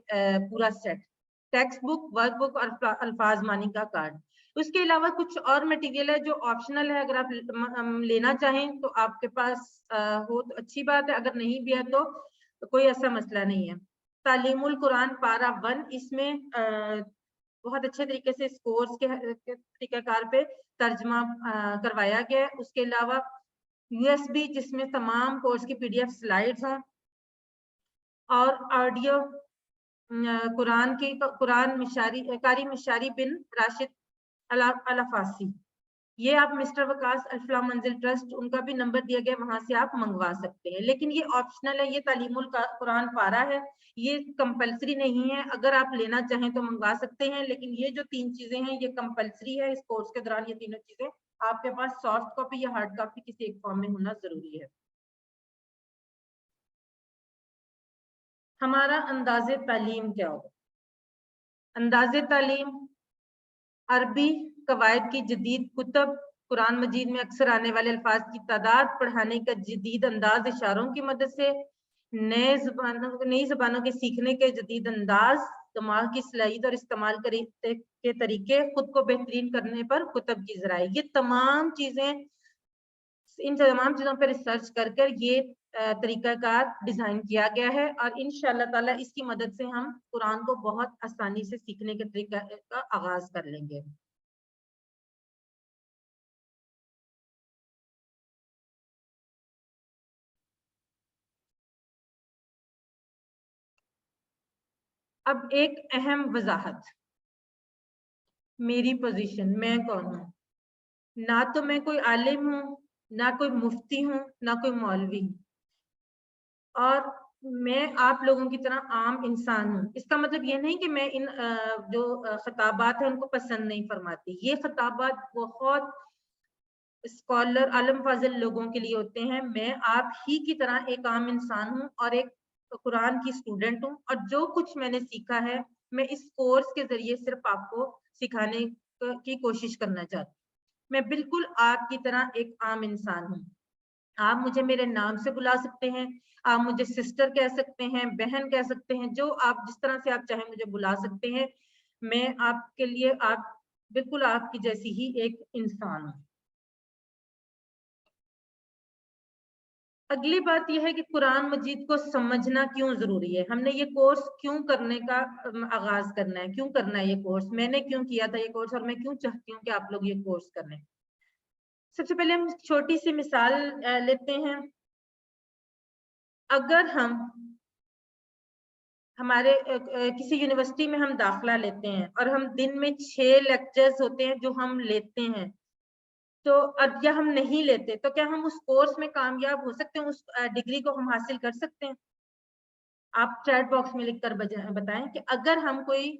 پورا سیٹ ٹیکسٹ بک، ورک بک اور الفاظ مانی کا کارڈ. اس کے علاوہ کچھ اور مٹیریل ہے جو آپشنل ہے، اگر آپ لینا چاہیں تو آپ کے پاس ہو تو اچھی بات ہے، اگر نہیں بھی ہے تو کوئی ایسا مسئلہ نہیں ہے. تعلیم القرآن پارا 1، اس میں بہت اچھے طریقے سے اس کورس کے طریقہ کار پہ ترجمہ کروایا گیا ہے. اس کے علاوہ USB جس میں تمام کورس کی PDF سلائیڈز ہیں اور آڈیو قرآن قاری مشاری بن راشد الفاسی. یہ آپ مسٹر وقاص الفلاح منزل ٹرسٹ، ان کا بھی نمبر دیا گیا، وہاں سے آپ منگوا سکتے ہیں. لیکن یہ آپشنل ہے، یہ تعلیم القرآن پارا ہے، یہ کمپلسری نہیں ہے. اگر آپ لینا چاہیں تو منگوا سکتے ہیں، لیکن یہ جو 3 چیزیں ہیں یہ کمپلسری ہے اس کورس کے دوران. یہ تینوں چیزیں آپ کے پاس سافٹ کاپی یا ہارڈ کاپی کسی ایک فارم میں ہونا ضروری ہے. ہمارا انداز تعلیم کیا ہوگا؟ انداز تعلیم عربی قواعد کی جدید کتب، قرآن مجید میں اکثر آنے والے الفاظ کی تعداد، پڑھانے کا جدید انداز اشاروں کی مدد سے، نئی زبانوں کے سیکھنے کے جدید انداز، دماغ کی صلاحیت اور استعمال کے طریقے، خود کو بہترین کرنے پر کتب کی ذرائع. یہ تمام چیزیں، ان تمام چیزوں پر ریسرچ کر یہ طریقہ کار ڈیزائن کیا گیا ہے، اور انشاءاللہ تعالی اس کی مدد سے ہم قرآن کو بہت آسانی سے سیکھنے کے طریقہ کا آغاز کر لیں گے. اب ایک اہم وضاحت، میری پوزیشن، میں کون ہوں؟ نہ تو میں کوئی عالم ہوں، نہ کوئی مفتی ہوں، نہ کوئی مولوی ہوں، اور میں آپ لوگوں کی طرح عام انسان ہوں. اس کا مطلب یہ نہیں کہ میں ان جو خطابات ہیں ان کو پسند نہیں فرماتی. یہ خطابات بہت اسکالر، عالم فاضل لوگوں کے لیے ہوتے ہیں. میں آپ ہی کی طرح ایک عام انسان ہوں اور ایک قرآن کی اسٹوڈنٹ ہوں، اور جو کچھ میں نے سیکھا ہے میں اس کورس کے ذریعے صرف آپ کو سکھانے کی کوشش کرنا چاہتی ہوں. میں بالکل آپ کی طرح ایک عام انسان ہوں. آپ مجھے میرے نام سے بلا سکتے ہیں، آپ مجھے سسٹر کہہ سکتے ہیں، بہن کہہ سکتے ہیں، جو آپ جس طرح سے آپ چاہیں مجھے بلا سکتے ہیں. میں آپ کے لیے بالکل آپ کی جیسی ہی ایک انسان ہوں. اگلی بات یہ ہے کہ قرآن مجید کو سمجھنا کیوں ضروری ہے. ہم نے یہ کورس کیوں کرنے کا آغاز کرنا ہے، کیوں کرنا ہے یہ کورس، میں نے کیوں کیا تھا یہ کورس، اور میں کیوں چاہتی ہوں کہ آپ لوگ یہ کورس کریں. سب سے پہلے ہم چھوٹی سی مثال لیتے ہیں. اگر ہمارے کسی یونیورسٹی میں ہم داخلہ لیتے ہیں اور ہم دن میں 6 لیکچرز ہوتے ہیں جو ہم لیتے ہیں، تو یا ہم نہیں لیتے، تو کیا ہم اس کورس میں کامیاب ہو سکتے ہیں؟ اس ڈگری کو ہم حاصل کر سکتے ہیں؟ آپ چیٹ باکس میں لکھ کر بتائیں کہ اگر ہم کوئی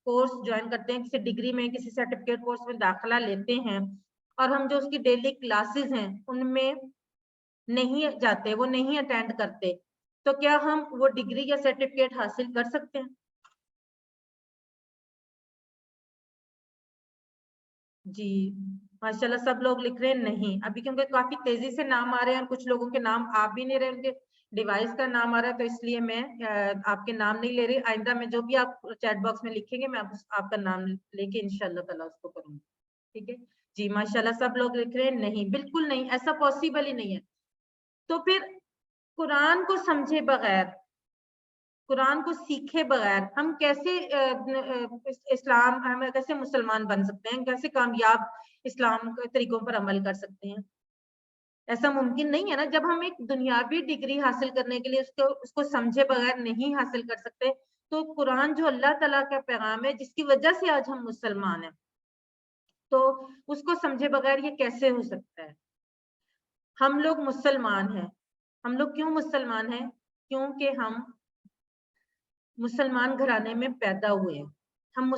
کورس جوائن کرتے ہیں، کسی ڈگری میں، کسی سرٹیفکیٹ کورس میں داخلہ لیتے ہیں، اور ہم جو اس کی ڈیلی کلاسز ہیں ان میں نہیں جاتے، وہ نہیں اٹینڈ کرتے، تو کیا ہم وہ ڈگری یا سرٹیفکیٹ حاصل کر سکتے ہیں؟ جی ماشاءاللہ سب لوگ لکھ رہے ہیں نہیں. ابھی کیونکہ کافی تیزی سے نام آ رہے ہیں اور کچھ لوگوں کے نام آپ بھی نہیں رہے، ان کے ڈیوائس کا نام آ رہا ہے، تو اس لیے میں آپ کے نام نہیں لے رہی. آئندہ میں جو بھی آپ چیٹ باکس میں لکھیں گے میں آپ کا نام لے کے انشاءاللہ تعالیٰ اس کو کروں گی. ٹھیک ہے جی ماشاءاللہ سب لوگ لکھ رہے ہیں نہیں، بالکل نہیں، ایسا پاسبل ہی نہیں ہے. تو پھر قرآن کو سمجھے بغیر، قرآن کو سیکھے بغیر ہم کیسے ہم کیسے مسلمان بن سکتے ہیں، کیسے کامیاب اسلام کے طریقوں پر عمل کر سکتے ہیں؟ ایسا ممکن نہیں ہے نا. جب ہم ایک دنیاوی ڈگری حاصل کرنے کے لیے اس کو سمجھے بغیر نہیں حاصل کر سکتے، تو قرآن جو اللہ تعالیٰ کا پیغام ہے جس کی وجہ سے آج ہم مسلمان ہیں، تو اس کو سمجھے بغیر یہ کیسے ہو سکتا ہے؟ ہم لوگ مسلمان ہیں. ہم لوگ کیوں مسلمان ہیں؟ کیونکہ ہم مسلمان گھرانے میں پیدا ہوئے ہیں. ہم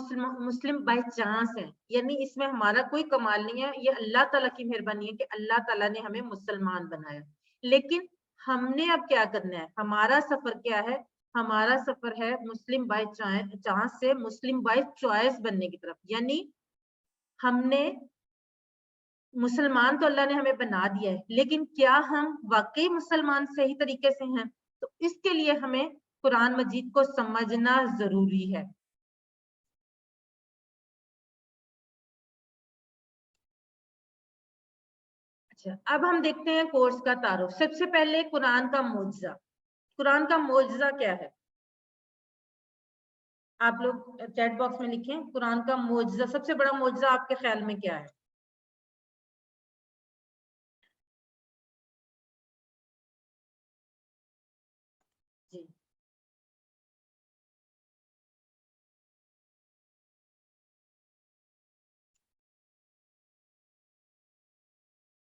مسلم بائی چانس ہیں، یعنی اس میں ہمارا کوئی کمال نہیں ہے، یہ اللہ تعالیٰ کی مہربانی ہے کہ اللہ تعالیٰ نے ہمیں مسلمان بنایا. لیکن ہم نے اب کیا کرنا ہے، ہمارا سفر کیا ہے، ہمارا سفر ہے مسلم بائی چانس سے مسلم بائی چوائس بننے کی طرف. یعنی ہم نے مسلمان تو اللہ نے ہمیں بنا دیا ہے، لیکن کیا ہم واقعی مسلمان صحیح طریقے سے ہیں؟ تو اس کے لیے ہمیں قرآن مجید کو سمجھنا ضروری ہے. اچھا، اب ہم دیکھتے ہیں کورس کا تعارف. سب سے پہلے قرآن کا معجزہ. قرآن کا معجزہ کیا ہے؟ آپ لوگ چیٹ باکس میں لکھیں قرآن کا معجزہ، سب سے بڑا معجزہ آپ کے خیال میں کیا ہے؟ جی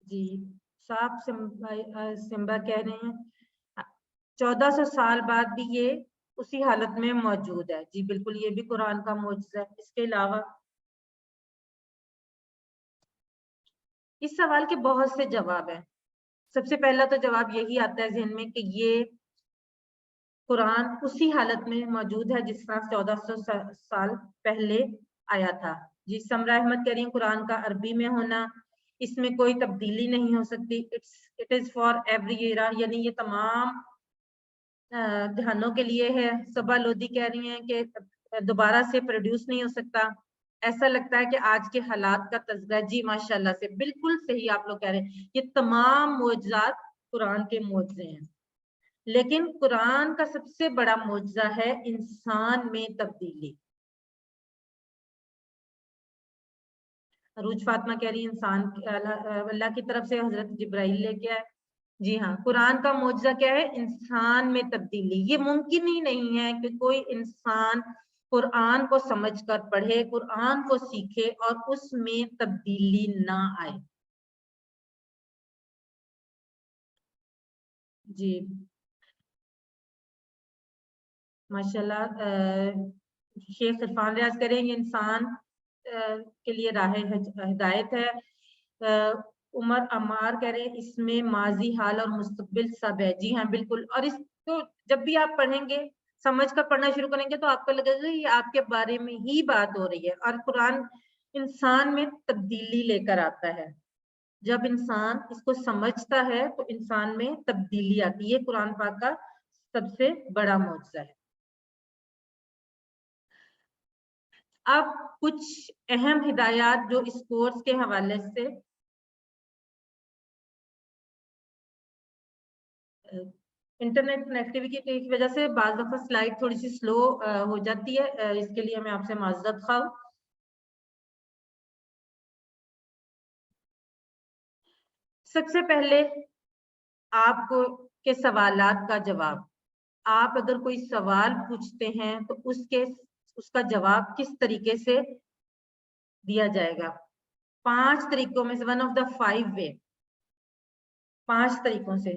جی، صاحب سمبا کہہ رہے ہیں 1400 سال بعد بھی یہ اسی حالت میں موجود ہے. جی بالکل، یہ بھی قرآن کا معجزہ ہے. اس کے علاوہ اس سوال کے بہت سے جواب ہیں. سب سے پہلا تو جواب یہی آتا ہے ذہن میں کہ یہ قرآن اسی حالت میں موجود ہے جس طرح 1400 سال پہلے آیا تھا. جی سمرا احمد کہہ رہی ہیں قرآن کا عربی میں ہونا، اس میں کوئی تبدیلی نہیں ہو سکتی. It is for every era, یعنی یہ تمام جہانوں کے لیے ہے. صبا لودھی کہہ رہی ہیں کہ دوبارہ سے پروڈیوس نہیں ہو سکتا. ایسا لگتا ہے کہ آج کے حالات کا تذکرہ. جی ماشاءاللہ سے بالکل صحیح آپ لوگ کہہ رہے ہیں، یہ تمام معجزات قرآن کے معجزے ہیں. لیکن قرآن کا سب سے بڑا معجزہ ہے انسان میں تبدیلی. عروج فاطمہ کہہ رہی ہے انسان اللہ کی طرف سے حضرت جبرائیل لے کے آئے. جی ہاں، قرآن کا معجزہ کیا ہے؟ انسان میں تبدیلی. یہ ممکن ہی نہیں ہے کہ کوئی انسان قرآن کو سمجھ کر پڑھے، قرآن کو سیکھے اور اس میں تبدیلی نہ آئے. جی ماشاءاللہ. شیخ عرفان ریاض کریں یہ انسان کے لیے راہ ہدایت ہے. عمر عمار کہہ رہے ہیں اس میں ماضی، حال اور مستقبل سب ہے. جی ہاں بالکل. اور اس کو جب بھی آپ پڑھیں گے، سمجھ کر پڑھنا شروع کریں گے تو آپ کو لگے گا یہ آپ کے بارے میں ہی بات ہو رہی ہے. اور قرآن انسان میں تبدیلی لے کر آتا ہے. جب انسان اس کو سمجھتا ہے تو انسان میں تبدیلی آتی ہے. یہ قرآن پاک کا سب سے بڑا معجزہ ہے. اب کچھ اہم ہدایات جو اس کورس کے حوالے سے انٹرنیٹ کنیکٹیویٹی کی وجہ سے بعض دفعہ سلائڈ تھوڑی سی سلو ہو جاتی ہے، اس کے لیے میں آپ سے معذرت خواہ ہوں. سب سے پہلے آپ کو کے سوالات کا جواب. آپ اگر کوئی سوال پوچھتے ہیں تو اس کا جواب کس طریقے سے دیا جائے گا؟ 5 طریقوں میں سے ون آف دا 5 وے، 5 طریقوں سے.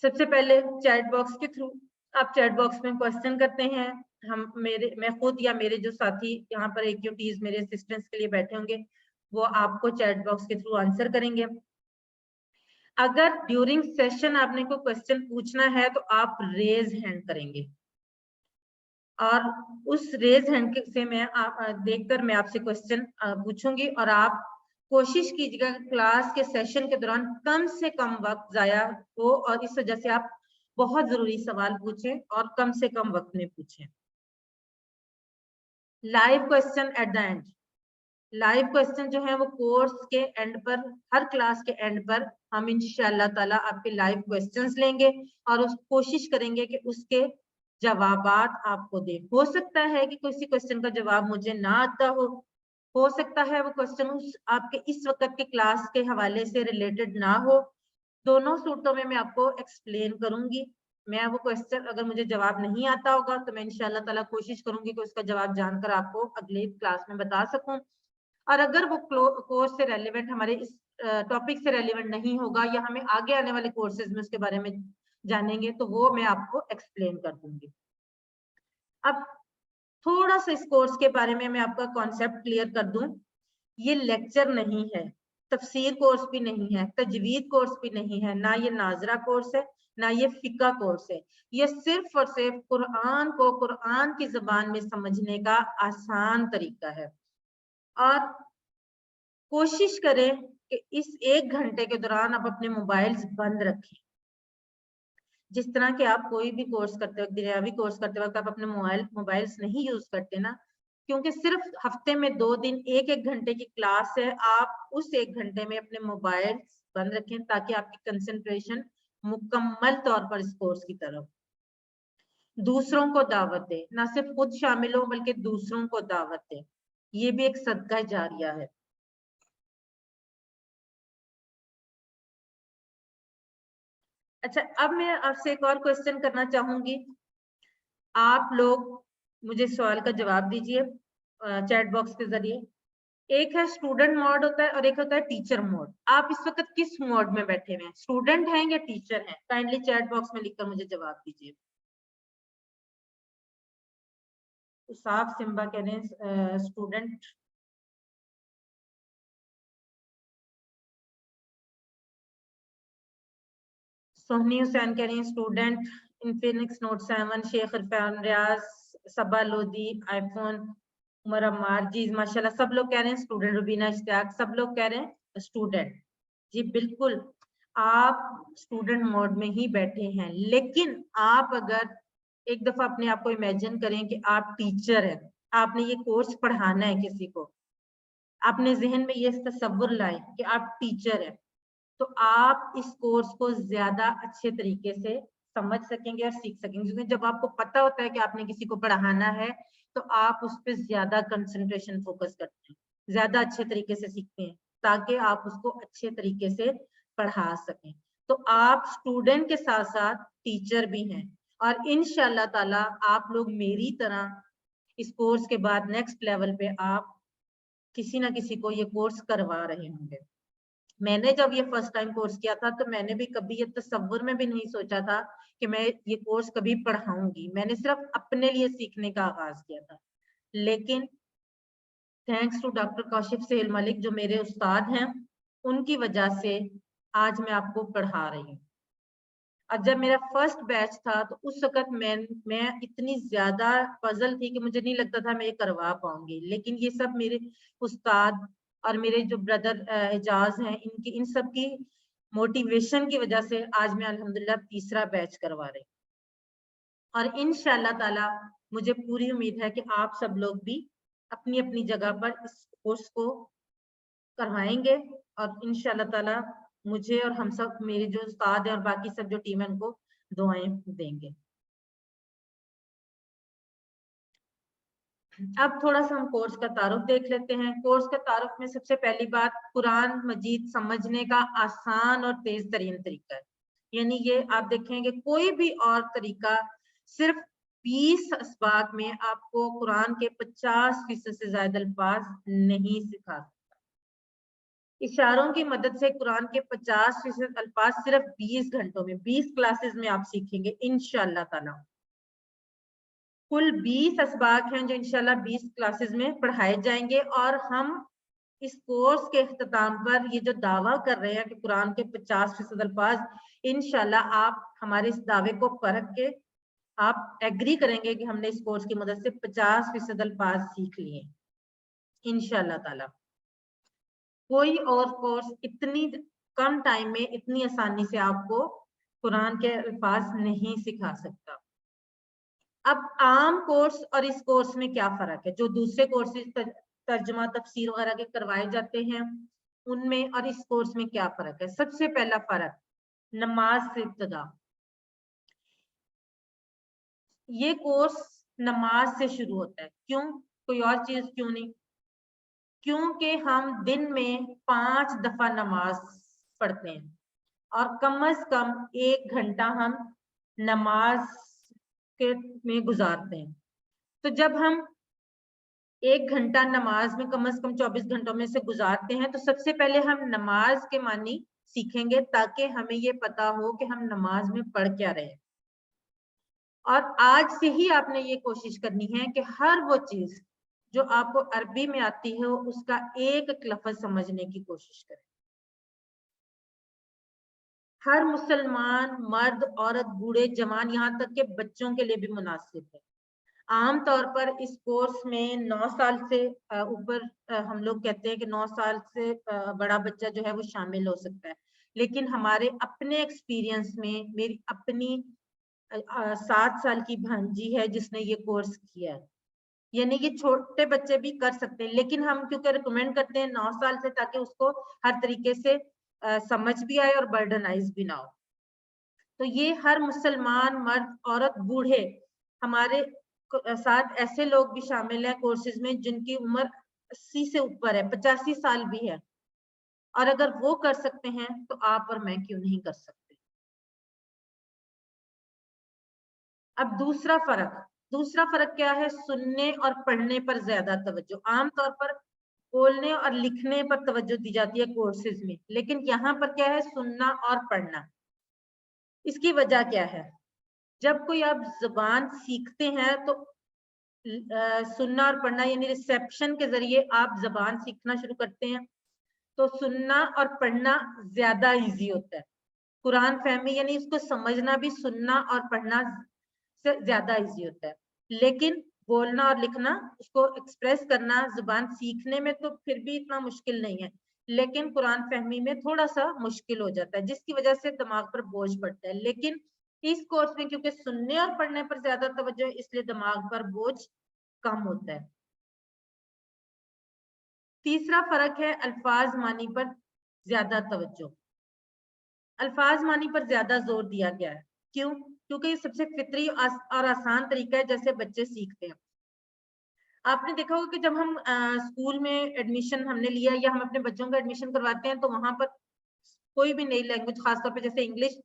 سب سے پہلے چیٹ باکس کے تھرو آپ چیٹ باکس میں کوشچن کرتے ہیں. میں خود یا میرے جو ساتھی یہاں پر ایکٹیویٹیز میرے اسسٹنٹس کے لیے بیٹھے ہوں گے وہ آپ کو چیٹ باکس کے تھرو آنسر کریں گے. اگر ڈیورنگ سیشن آپ نے کوئی کوشچن پوچھنا ہے تو آپ ریز ہینڈ کریں گے، اور اس ریز ہینڈ سے میں دیکھ کر میں آپ سے کوشچن پوچھوں گی. اور آپ کوشش کیجیے گا کلاس کے سیشن کے دوران کم سے کم وقت ضائع ہو، اور اس وجہ سے آپ بہت ضروری سوال پوچھیں اور کم سے کم وقت میں پوچھیں. Live question at the end. Live question جو ہے وہ کورس کے اینڈ پر، ہر کلاس کے اینڈ پر ہم انشاءاللہ تعالیٰ آپ کے لائیو کوشچنز لیں گے اور کوشش کریں گے کہ اس کے جوابات آپ کو دیں. ہو سکتا ہے کہ کسی کوشچن کا جواب مجھے نہ آتا ہو سکتا ہے وہ کوشچن آپ کے اس وقت کے کلاس کے حوالے سے ریلیٹڈ نہ ہو. دونوں صورتوں میں آپ کو ایکسپلین کروں گی. میں وہ کوشچن اگر مجھے جواب نہیں آتا ہوگا تو میں انشاءاللہ تعالیٰ کوشش کروں گی کہ اس کا جواب جان کر آپ کو اگلے کلاس میں بتا سکوں. اور اگر وہ کورس سے ریلیونٹ، ہمارے اس ٹاپک سے ریلیونٹ نہیں ہوگا یا ہمیں آگے آنے والے کورسز میں اس کے بارے میں جانیں گے تو وہ میں آپ کو ایکسپلین کر دوں گی. اب थोड़ा सा इस कोर्स के बारे में मैं आपका कॉन्सेप्ट क्लियर कर दूं, ये लेक्चर नहीं है, तफसीर कोर्स भी नहीं है, तजवीद कोर्स भी नहीं है, ना ये नाजरा कोर्स है, ना ये फिका कोर्स है। ये सिर्फ और सिर्फ कुरान को कुरान की जबान में समझने का आसान तरीका है। और कोशिश करें कि इस 1 घंटे के दौरान आप अपने मोबाइल्स बंद रखें। जिस तरह के आप कोई भी कोर्स करते वक्त, दुनियावी कोर्स करते वक्त आप अपने मोबाइल्स नहीं यूज करते ना, क्योंकि सिर्फ हफ्ते में 2 दिन 1-1 घंटे की क्लास है, आप उस 1 घंटे में अपने मोबाइल्स बंद रखें ताकि आपकी कंसंट्रेशन मुकम्मल तौर पर इस कोर्स की तरफ। दूसरों को दावत दे, ना सिर्फ खुद शामिल हो बल्कि दूसरों को दावत दे, ये भी एक सदका जारिया है। अच्छा, अब मैं आपसे एक और क्वेश्चन करना चाहूंगी। आप लोग मुझे सवाल का जवाब दीजिए चैट बॉक्स के जरिए। एक है स्टूडेंट मोड होता है और एक होता है टीचर मोड। आप इस वक्त किस मोड में बैठे हुए हैं, स्टूडेंट हैं या टीचर हैं? काइंडली चैट बॉक्स में लिखकर मुझे जवाब दीजिए। तो साफ सिम्बा कह रहे हैं स्टूडेंट। सोहनी हुसैन कह रही है student. Infinix note 7, Sheikh Irfan Riaz, Saba Lodhi, iPhone, Umar Ammar ji माशाल्लाह सब लोग कह रहे हैं स्टूडेंट। रुबीना इश्तियाक सब लोग कह रहे हैं स्टूडेंट। जी बिल्कुल, आप स्टूडेंट मोड में ही बैठे हैं। लेकिन आप अगर एक दफा अपने आप को इमेजिन करें कि आप टीचर हैं, आपने ये कोर्स पढ़ाना है किसी को, अपने जहन में ये तसव्वुर लाएं कि आप टीचर हैं, तो आप इस कोर्स को ज्यादा अच्छे तरीके से समझ सकेंगे और सीख सकेंगे। क्योंकि जब आपको पता होता है कि आपने किसी को पढ़ाना है तो आप उस पर ज्यादा कंसंट्रेशन फोकस करते हैं, ज्यादा अच्छे तरीके से सीखते हैं ताकि आप उसको अच्छे तरीके से पढ़ा सकें। तो आप स्टूडेंट के साथ साथ टीचर भी हैं और इंशाल्लाह ताला आप लोग मेरी तरह इस कोर्स के बाद नेक्स्ट लेवल पे आप किसी ना किसी को ये कोर्स करवा रहे होंगे। मैंने जब ये फर्स्ट टाइम कोर्स किया था तो मैंने भी कभी ये तसव्वुर में भी नहीं सोचा था कि मैं ये कोर्स कभी पढ़ाऊंगी। मैंने सिर्फ अपने लिए सीखने का आगाज किया था। लेकिन thanks to doctor Kaushik Sail Malik जो मेरे उस्ताद हैं, उनकी वजह से आज मैं आपको पढ़ा रही हूँ। और जब मेरा फर्स्ट बैच था तो उस वक्त मैं इतनी ज्यादा पजल थी कि मुझे नहीं लगता था मैं ये करवा पाऊंगी। लेकिन ये सब मेरे उस्ताद और मेरे जो ब्रदर एजाज हैं, इनकी इन सब की मोटिवेशन की वजह से आज मैं अल्हम्दुलिल्लाह तीसरा बैच करवा रही हूँ। और इंशाल्लाह ताला मुझे पूरी उम्मीद है कि आप सब लोग भी अपनी अपनी जगह पर इस कोर्स को करवाएंगे और इंशाल्लाह ताला मुझे और हम सब, मेरे जो उस्ताद हैं और बाकी सब जो टीम है, उनको दुआएं देंगे। अब थोड़ा सा हम कोर्स का तारुफ देख लेते हैं। कोर्स का तारुफ में सबसे पहली बात, कुरान मजीद समझने का आसान और तेज तरीन तरीका है। यानी ये आप देखेंगे कोई भी और तरीका सिर्फ 20 असबाक में आपको कुरान के 50% से ज्यादा अल्फाज नहीं सिखा। इशारों की मदद से कुरान के 50% अल्फाज सिर्फ 20 घंटों में, 20 क्लासेस में आप सीखेंगे इंशाल्लाह ताला। कुल 20 असबाक हैं जो इंशाल्लाह 20 क्लासेस में पढ़ाए जाएंगे। और हम इस कोर्स के इख्तिताम पर ये जो दावा कर रहे हैं कि कुरान के 50% अल्फाज, इंशाल्लाह आप हमारे इस दावे को परख के आप एग्री करेंगे कि हमने इस कोर्स की मदद से 50% अल्फाज सीख लिए इंशाल्लाह ताला। कोई और कोर्स इतनी कम टाइम में इतनी आसानी से आपको कुरान के अल्फाज नहीं सिखा सकता। अब आम कोर्स और इस कोर्स में क्या फर्क है? जो दूसरे कोर्सेज तर्जुमा तफसीर वगैरह के करवाए जाते हैं उनमें और इस कोर्स में क्या फर्क है? सबसे पहला फर्क, नमाज से इब्तिदा। ये कोर्स नमाज से शुरू होता है। क्यों? कोई और चीज क्यों नहीं? क्योंकि हम दिन में 5 दफा नमाज पढ़ते हैं और कम से कम 1 घंटा हम नमाज के में गुजारते हैं। तो जब हम 1 घंटा नमाज में कम से कम 24 घंटों में से गुजारते हैं तो सबसे पहले हम नमाज के मानी सीखेंगे ताकि हमें ये पता हो कि हम नमाज में पढ़ क्या रहे हैं। اور आज से ही आपने ये कोशिश करनी है कि हर वो चीज जो आपको अरबी में आती है उसका एक लफ्ज समझने की कोशिश करें। हर मुसलमान मर्द औरत बूढ़े जवान यहाँ तक के बच्चों के लिए भी मुनासिब है। आम तौर पर इस कोर्स में 9 साल से ऊपर हम लोग कहते हैं कि 9 साल से बड़ा बच्चा जो है वो शामिल हो सकता है, लेकिन हमारे अपने एक्सपीरियंस में मेरी अपनी 7 साल की भांजी है जिसने ये कोर्स किया है, यानी कि छोटे बच्चे भी कर सकते हैं, लेकिन हम क्योंकि रिकमेंड करते हैं 9 साल से ताकि उसको हर तरीके से समझ भी आए और बर्डनाइज भी ना हो। तो ये हर मुसलमान मर्द औरत बूढ़े, हमारे साथ ऐसे लोग भी शामिल हैं कोर्सेज में जिनकी उम्र 80 से ऊपर है, 85 साल भी है, और अगर वो कर सकते हैं तो आप और मैं क्यों नहीं कर सकते। अब दूसरा फर्क क्या है, सुनने और पढ़ने पर ज्यादा तवज्जो। आमतौर पर बोलने और लिखने पर तवज्जो दी जाती है कोर्सेज में, लेकिन यहाँ पर क्या है, सुनना और पढ़ना। इसकी वजह क्या है, जब कोई आप जुबान सीखते हैं तो सुनना और पढ़ना यानी रिसेप्शन के जरिए आप जबान सीखना शुरू करते हैं, तो सुनना और पढ़ना ज्यादा इजी होता है। कुरान फहमी यानी इसको समझना भी सुनना और पढ़ना से ज्यादा इजी होता है, लेकिन बोलना और लिखना, उसको एक्सप्रेस करना जुबान सीखने में तो फिर भी इतना मुश्किल नहीं है, लेकिन कुरान फहमी में थोड़ा सा मुश्किल हो जाता है, जिसकी वजह से दिमाग पर बोझ पड़ता है। लेकिन इस कोर्स में क्योंकि सुनने और पढ़ने पर ज्यादा तवज्जो है, इसलिए दिमाग पर बोझ कम होता है। तीसरा फर्क है अल्फाज मानी पर ज्यादा तवज्जो। अल्फाज मानी पर ज्यादा जोर दिया गया है। क्यों? क्योंकि ये सबसे फितरी और आसान तरीका है जैसे बच्चे सीखते हैं। आपने देखा होगा कि जब हम स्कूल में एडमिशन हमने लिया या हम अपने बच्चों का एडमिशन करवाते हैं, तो वहां पर कोई भी नई लैंग्वेज, खासतौर पे जैसे इंग्लिश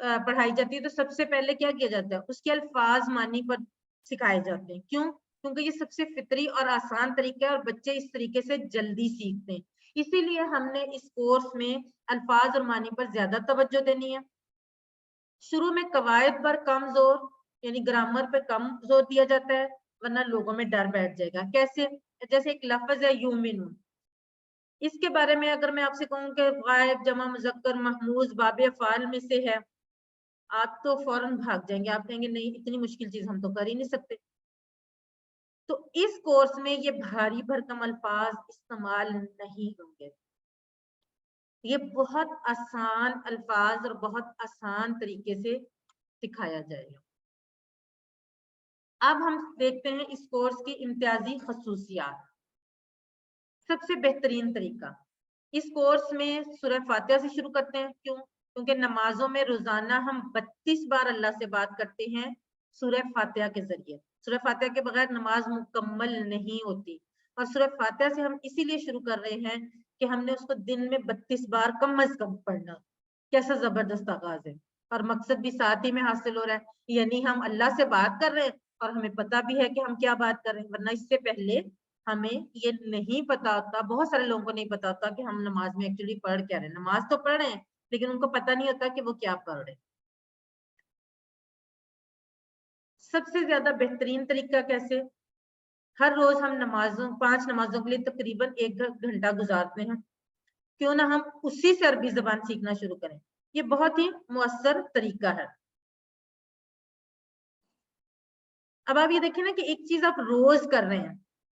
पढ़ाई जाती है, तो सबसे पहले क्या किया जाता है, उसके अल्फाज मानी पर सिखाए जाते हैं। क्यों? क्योंकि ये सबसे फितरी और आसान तरीका है और बच्चे इस तरीके से जल्दी सीखते हैं। इसीलिए हमने इस कोर्स में अल्फाज और मानी पर ज्यादा तवज्जो देनी है। शुरू में कवायद पर कम जोर यानी ग्रामर पे कम जोर दिया जाता है, वरना लोगों में डर बैठ जाएगा। कैसे? जैसे एक लफ्ज है यूमिनून, इसके बारे में अगर मैं आपसे कहूँ कि गायब जमा मुजक्कर महमूज बाब अफ़आल में से है, आप तो फौरन भाग जाएंगे, आप कहेंगे नहीं इतनी मुश्किल चीज हम तो कर ही नहीं सकते। तो इस कोर्स में ये भारी भरकम अल्फाज इस्तेमाल नहीं होंगे, ये बहुत आसान अल्फाज और बहुत आसान तरीके से सिखाया जाएगा। अब हम देखते हैं इस कोर्स की इम्तियाजी खसूसियात। सबसे बेहतरीन तरीका, इस कोर्स में सूरह फातिहा से शुरू करते हैं। क्यों? क्योंकि नमाजों में रोजाना हम 32 बार अल्लाह से बात करते हैं सूरह फातिहा के जरिए। सूरह फातिहा के बगैर नमाज मुकम्मल नहीं होती, और सूरह फातिहा से हम इसीलिए शुरू कर रहे हैं कि हमने उसको दिन में 32 बार कम अज कम पढ़ना। कैसा जबरदस्त आगाज है, और मकसद भी साथ ही में हासिल हो रहा है, यानी हम अल्लाह से बात कर रहे हैं और हमें पता भी है कि हम क्या बात कर रहे हैं, वरना इससे पहले हमें ये नहीं पता होता, बहुत सारे लोगों को नहीं पता होता कि हम नमाज में एक्चुअली पढ़ क्या रहे हैं। नमाज तो पढ़ रहे हैं, लेकिन उनको पता नहीं होता कि वो क्या पढ़ रहे हैं। सबसे ज्यादा बेहतरीन तरीका कैसे, हर रोज हम 5 नमाजों के लिए तकरीबन 1 घंटा गुजारते हैं, क्यों ना हम उसी से अरबी जबान सीखना शुरू करें। ये बहुत ही मुअस्सर तरीका है। अब आप ये देखिए ना कि एक चीज आप रोज कर रहे हैं,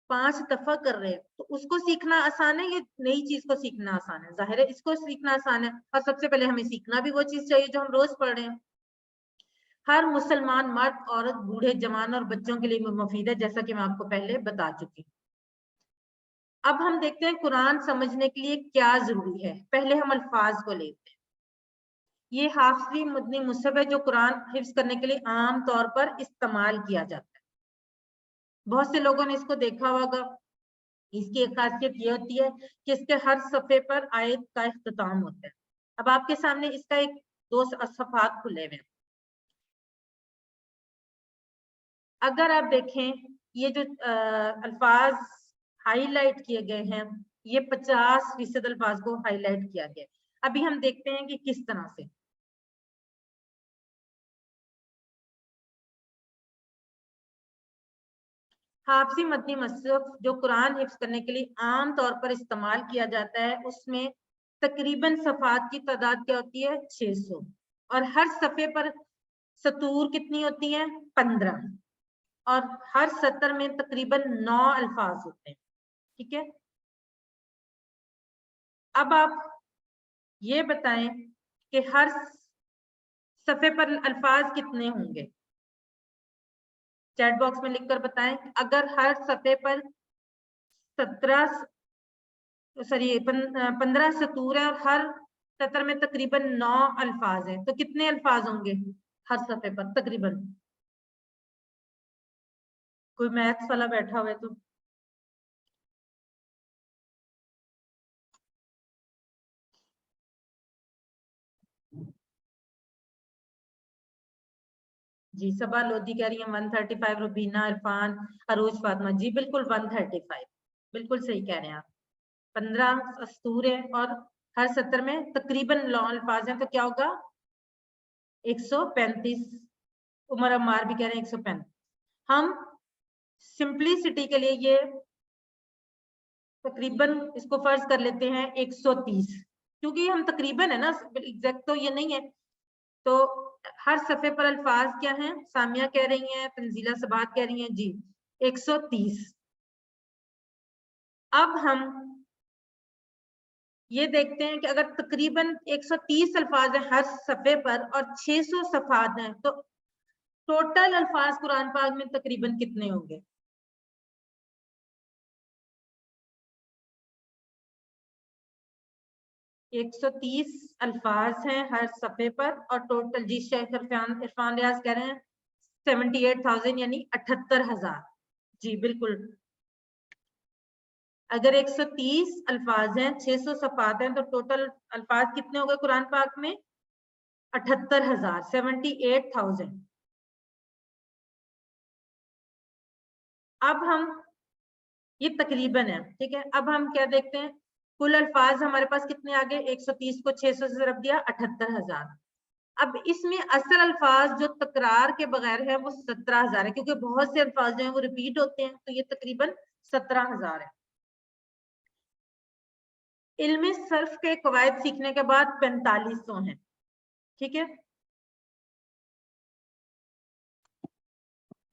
5 दफा कर रहे हैं, तो उसको सीखना आसान है, ये नई चीज को सीखना आसान है? जाहिर है इसको सीखना आसान है, और सबसे पहले हमें सीखना भी वो चीज चाहिए जो हम रोज पढ़ रहे हैं। हर मुसलमान मर्द औरत बूढ़े जवान और बच्चों के लिए मुफीद है, जैसा कि मैं आपको पहले बता चुकी हूँ। अब हम देखते हैं कुरान समझने के लिए क्या जरूरी है। पहले हम अल्फाज को लेते हैं। ये हाफिज़ी मदनी मुसहफ है जो कुरान हिफ्ज करने के लिए आम तौर पर इस्तेमाल किया जाता है। बहुत से लोगों ने इसको देखा होगा। इसकी एक खासियत ये होती है कि इसके हर सफ़े पर आयत का इख्तिताम होता है। अब आपके सामने इसका एक 2 सफ़ात खुले हुए हैं। अगर आप देखें, ये जो अल्फाज हाईलाइट किए गए हैं, ये 50% अल्फाज को हाईलाइट किया गया है। अभी हम देखते हैं कि किस तरह से। हाफसी मदनी मसहफ जो कुरान हिफ्ज करने के लिए आम तौर पर इस्तेमाल किया जाता है, उसमें तकरीबन सफ़ात की तादाद क्या होती है? 600, और हर सफ़े पर सतूर कितनी होती हैं? 15, और हर सतर में तकरीबन 9 अल्फाज होते हैं। ठीक है, अब आप ये बताएं कि हर सफ़े पर अल्फाज कितने होंगे? चैट बॉक्स में लिखकर बताएं। अगर हर सफ़े पर 15 सतूर है और हर सतर में तकरीबन 9 अल्फाज हैं, तो कितने अल्फाज होंगे हर सफ़े पर तकरीबन? कोई मैथ्स वाला बैठा हुआ है तो जी। सबा लोधी कह रही है 135, रुबीना, इरफान, अरूज, फातिमा, जी बिल्कुल 135, बिल्कुल सही कह रहे हैं आप। 15 सतूर है और हर सतर में तकरीबन 9 अल्फाज हैं, तो क्या होगा? 135। उमर अम्मार भी कह रहे हैं 135। हम सिंपलिसिटी के लिए ये तकरीबन इसको फर्ज कर लेते हैं 130, क्योंकि हम तकरीबन है ना, एग्जैक्ट तो ये नहीं है। तो हर सफे पर अल्फाज क्या हैं? सामिया कह रही हैं, तंजीला सबात कह रही हैं जी 130। अब हम ये देखते हैं कि अगर तकरीबन 130 अल्फाज हैं हर सफे पर और 600 सफात हैं, तो टोटल अल्फाज कुरान पाक में तकरीबन कितने होंगे? 130 अल्फाज हैं हर सफे पर और टोटल, जी शेख इरफान रियाज कह रहे हैं 78,000 यानी 78,000। जी बिल्कुल, अगर 130 अल्फाज हैं, 600 सफात हैं, तो टोटल अल्फाज कितने हो गए कुरान पाक में? 78,000, 78,000। अब हम ये तकरीबन है, ठीक है। अब हम क्या देखते हैं, कुल अल्फाज हमारे पास कितने आ गए? 130 को 600 से ज़रब दिया, 78,000। अब इसमें असल अल्फाज जो तकरार के बगैर है वो 17,000 है, क्योंकि बहुत से अल्फाज जो है वो रिपीट होते हैं, तो ये तकरीबन 17,000 है। इल्मी सर्फ के कवायद सीखने के बाद 4500 हैं। ठीक है,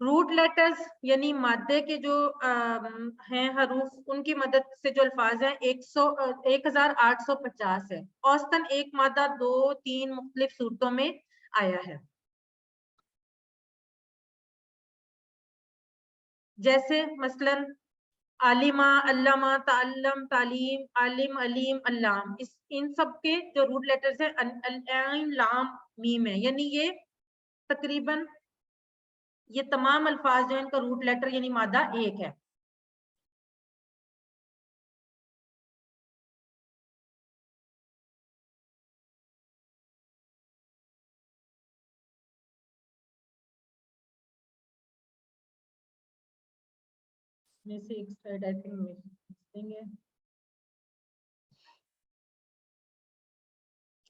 रूट लेटर्स यानी मादे के जो हैं हरूफ, उनकी मदद से जो अल्फाज हैं 1850 है। औसतन एक मादा 2-3 मुख्तलिफ सूरतों में आया है, जैसे मसलन आलिमा, अल्लामा, ताल्लम, तालीम, आलिम, अलीम, अल्लाम। इन सब के जो रूट लेटर्स हैं अल, लाम, मीम है, यानी ये तकरीबन ये तमाम अल्फाज जो है इनका रूट लेटर यानी मादा एक है। में से एक स्लाइड आई थिंक देंगे।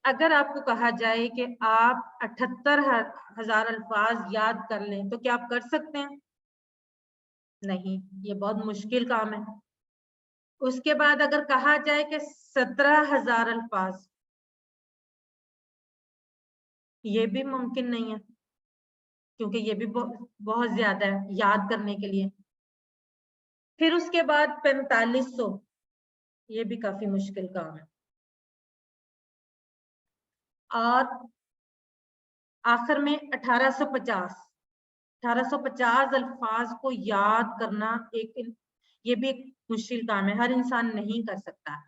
अगर आपको कहा जाए कि आप 78,000 अल्फाज याद कर लें, तो क्या आप कर सकते हैं? नहीं, ये बहुत मुश्किल काम है। उसके बाद अगर कहा जाए कि 17,000 अल्फाज, ये भी मुमकिन नहीं है, क्योंकि ये भी बहुत ज्यादा है याद करने के लिए। फिर उसके बाद 4500, ये भी काफी मुश्किल काम है। और आखिर में 1850 अल्फाज को याद करना ये भी एक मुश्किल काम है, हर इंसान नहीं कर सकता।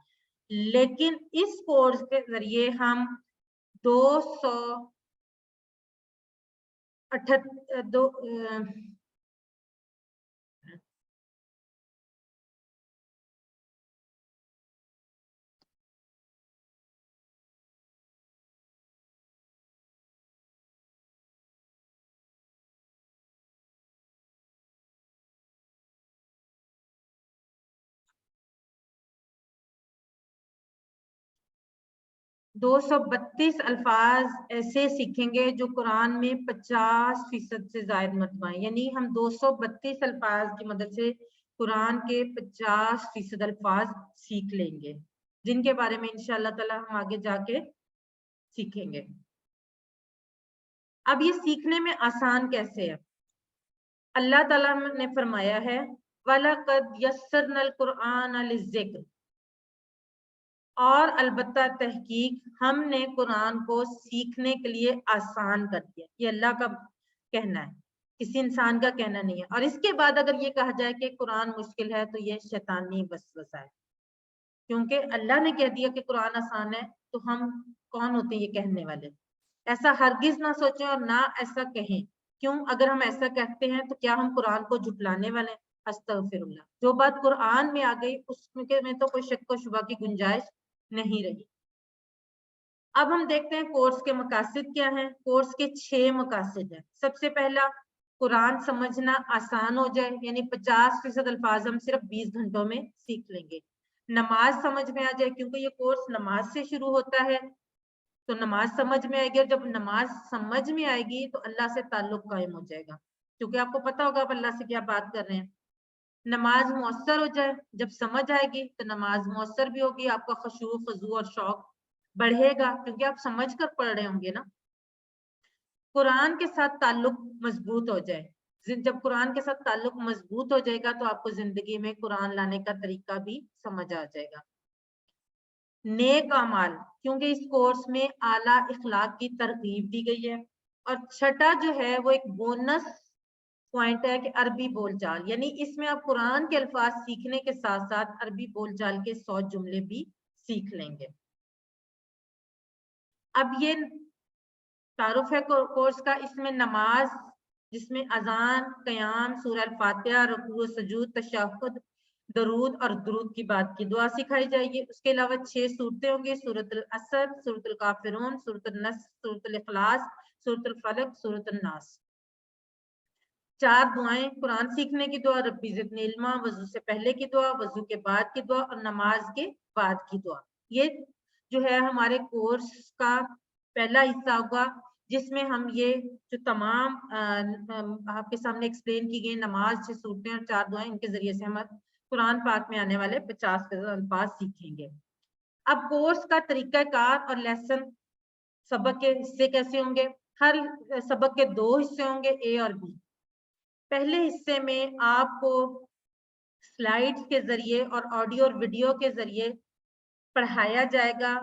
लेकिन इस कोर्स के जरिए हम 200 दो 232 अल्फाज ऐसे सीखेंगे जो कुरान में 50% से ज्यादा मरतबा है, यानी हम 232 अल्फाज की मदद से कुरान के 50% अल्फाज सीख लेंगे, जिनके बारे में इंशाअल्लाह ताला हम आगे जाके सीखेंगे। अब ये सीखने में आसान कैसे है? अल्लाह ताला ने फरमाया है वलक़द यस्सरनल कुरआन लिज़्ज़िक्र, और अलबत्ता तहकीक हमने कुरान को सीखने के लिए आसान कर दिया। ये अल्लाह का कहना है, किसी इंसान का कहना नहीं है। और इसके बाद अगर ये कहा जाए कि कुरान मुश्किल है तो ये शैतानी वसवसा है, क्योंकि अल्लाह ने कह दिया कि कुरान आसान है, तो हम कौन होते हैं ये कहने वाले? ऐसा हरगिज ना सोचें और ना ऐसा कहें। क्यों? अगर हम ऐसा कहते हैं तो क्या हम कुरान को झुटलाने वाले हैं? अस्तगफिरुल्लाह। जो बात कुरान में आ गई उसमें में तो कोई शक व शुबा की गुंजाइश नहीं रही। अब हम देखते हैं कोर्स के मकासद क्या हैं। कोर्स के 6 मकासद हैं। सबसे पहला, कुरान समझना आसान हो जाए, यानी 50% अल्फाज हम सिर्फ 20 घंटों में सीख लेंगे। नमाज समझ में आ जाए, क्योंकि ये कोर्स नमाज से शुरू होता है, तो नमाज समझ में आएगी, और जब नमाज समझ में आएगी तो अल्लाह से ताल्लुक कायम हो जाएगा, क्योंकि आपको पता होगा आप अल्लाह से क्या बात कर रहे हैं। नमाज मौसर हो जाए, जब समझ आएगी तो नमाज मौसर भी होगी, आपका खुशू खजू और शौक बढ़ेगा, क्योंकि आप समझ कर पढ़ रहे होंगे ना। कुरान के साथ ताल्लुक मजबूत हो जाए, जब कुरान के साथ ताल्लुक मजबूत हो जाएगा तो आपको जिंदगी में कुरान लाने का तरीका भी समझ आ जाएगा। नेक अमाल, क्योंकि इस कोर्स में आला इखलाक की तरगीब दी गई है। और छठा जो है वो एक बोनस पॉइंट है कि अरबी बोलचाल, यानी इसमें आप कुरान के अल्फाज सीखने के साथ साथ अरबी बोलचाल के 100 जुमले भी सीख लेंगे। अब ये तारुफ है कोर्स का। इसमें नमाज, जिसमें अजान, क़याम, सूरह अल-फातिहा, रुकू, सुजूद, तशहुद, दरूद और दुरूद की बात की दुआ सिखाई जाएगी। उसके अलावा 6 सूरतें होंगी, सूरतुल असद, सूरतुल काफिरून, सूरतुल नस्र, सूरतुल इखलास, सूरतुल फलक, सूरतुल नास। 4 दुआएं, कुरान सीखने की दुआ, रब्बी ज़िदनी इल्मा, वजू से पहले की दुआ, वजू के बाद की दुआ और नमाज के बाद की दुआ। ये जो है हमारे कोर्स का पहला हिस्सा होगा, जिसमें हम ये जो तमाम आपके सामने एक्सप्लेन की गई नमाज, 6 सूरतें और 4 दुआएं, इनके जरिए से हम कुरान पाक में आने वाले 50 अल्फाज सीखेंगे। अब कोर्स का तरीकाकार और लेसन, सबक के हिस्से कैसे होंगे? हर सबक के 2 हिस्से होंगे, ए और बी। पहले हिस्से में आपको स्लाइड्स के जरिए और ऑडियो और वीडियो के जरिए पढ़ाया जाएगा।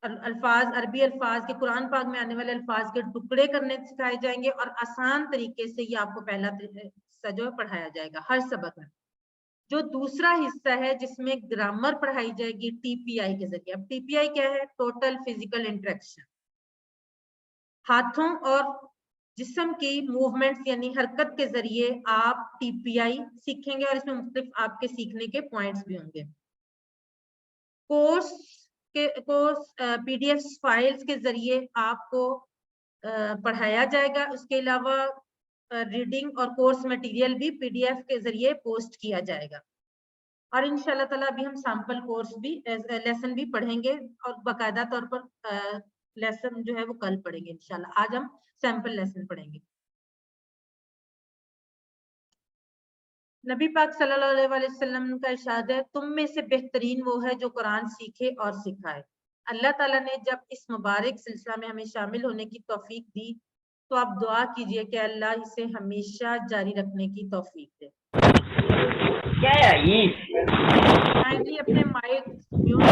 अल्फाज, अरबी अल्फाज के, कुरान पाक में आने वाले अल्फाज के टुकड़े करने सिखाए जाएंगे और आसान तरीके से ये आपको पहला हिस्सा जो है पढ़ाया जाएगा हर सबक में। जो दूसरा हिस्सा है जिसमें ग्रामर पढ़ाई जाएगी टीपीआई के जरिए। अब टीपीआई क्या है? Total physical interaction. हाथों और जिस्म की मूवमेंट्स यानी हरकत के जरिए आप टीपीआई सीखेंगे, और इसमें मुख्तलिफ आपके सीखने के पॉइंट्स भी होंगे। कोर्स पीडीएफ फाइल्स के जरिए आपको पढ़ाया जाएगा। उसके अलावा रीडिंग और कोर्स मटेरियल भी पीडीएफ के जरिए पोस्ट किया जाएगा। और इंशाल्लाह ताला अभी हम सैंपल कोर्स भी, लेसन भी पढ़ेंगे, और बाकायदा तौर पर लेसन जो है वो कल पढ़ेंगे इंशाल्लाह। आज हम सैंपल लेसन पढ़ेंगे। नबी पाक सल्लल्लाहु अलैहि वसल्लम का इरशाद है, तुम में से बेहतरीन वो है जो कुरान सीखे और सिखाए। अल्लाह ताला ने जब इस मुबारक सिलसिला में हमें शामिल होने की तौफीक दी, तो आप दुआ कीजिए कि अल्लाह इसे हमेशा जारी रखने की तौफीक दे। काइंडली अपने माइक म्यूट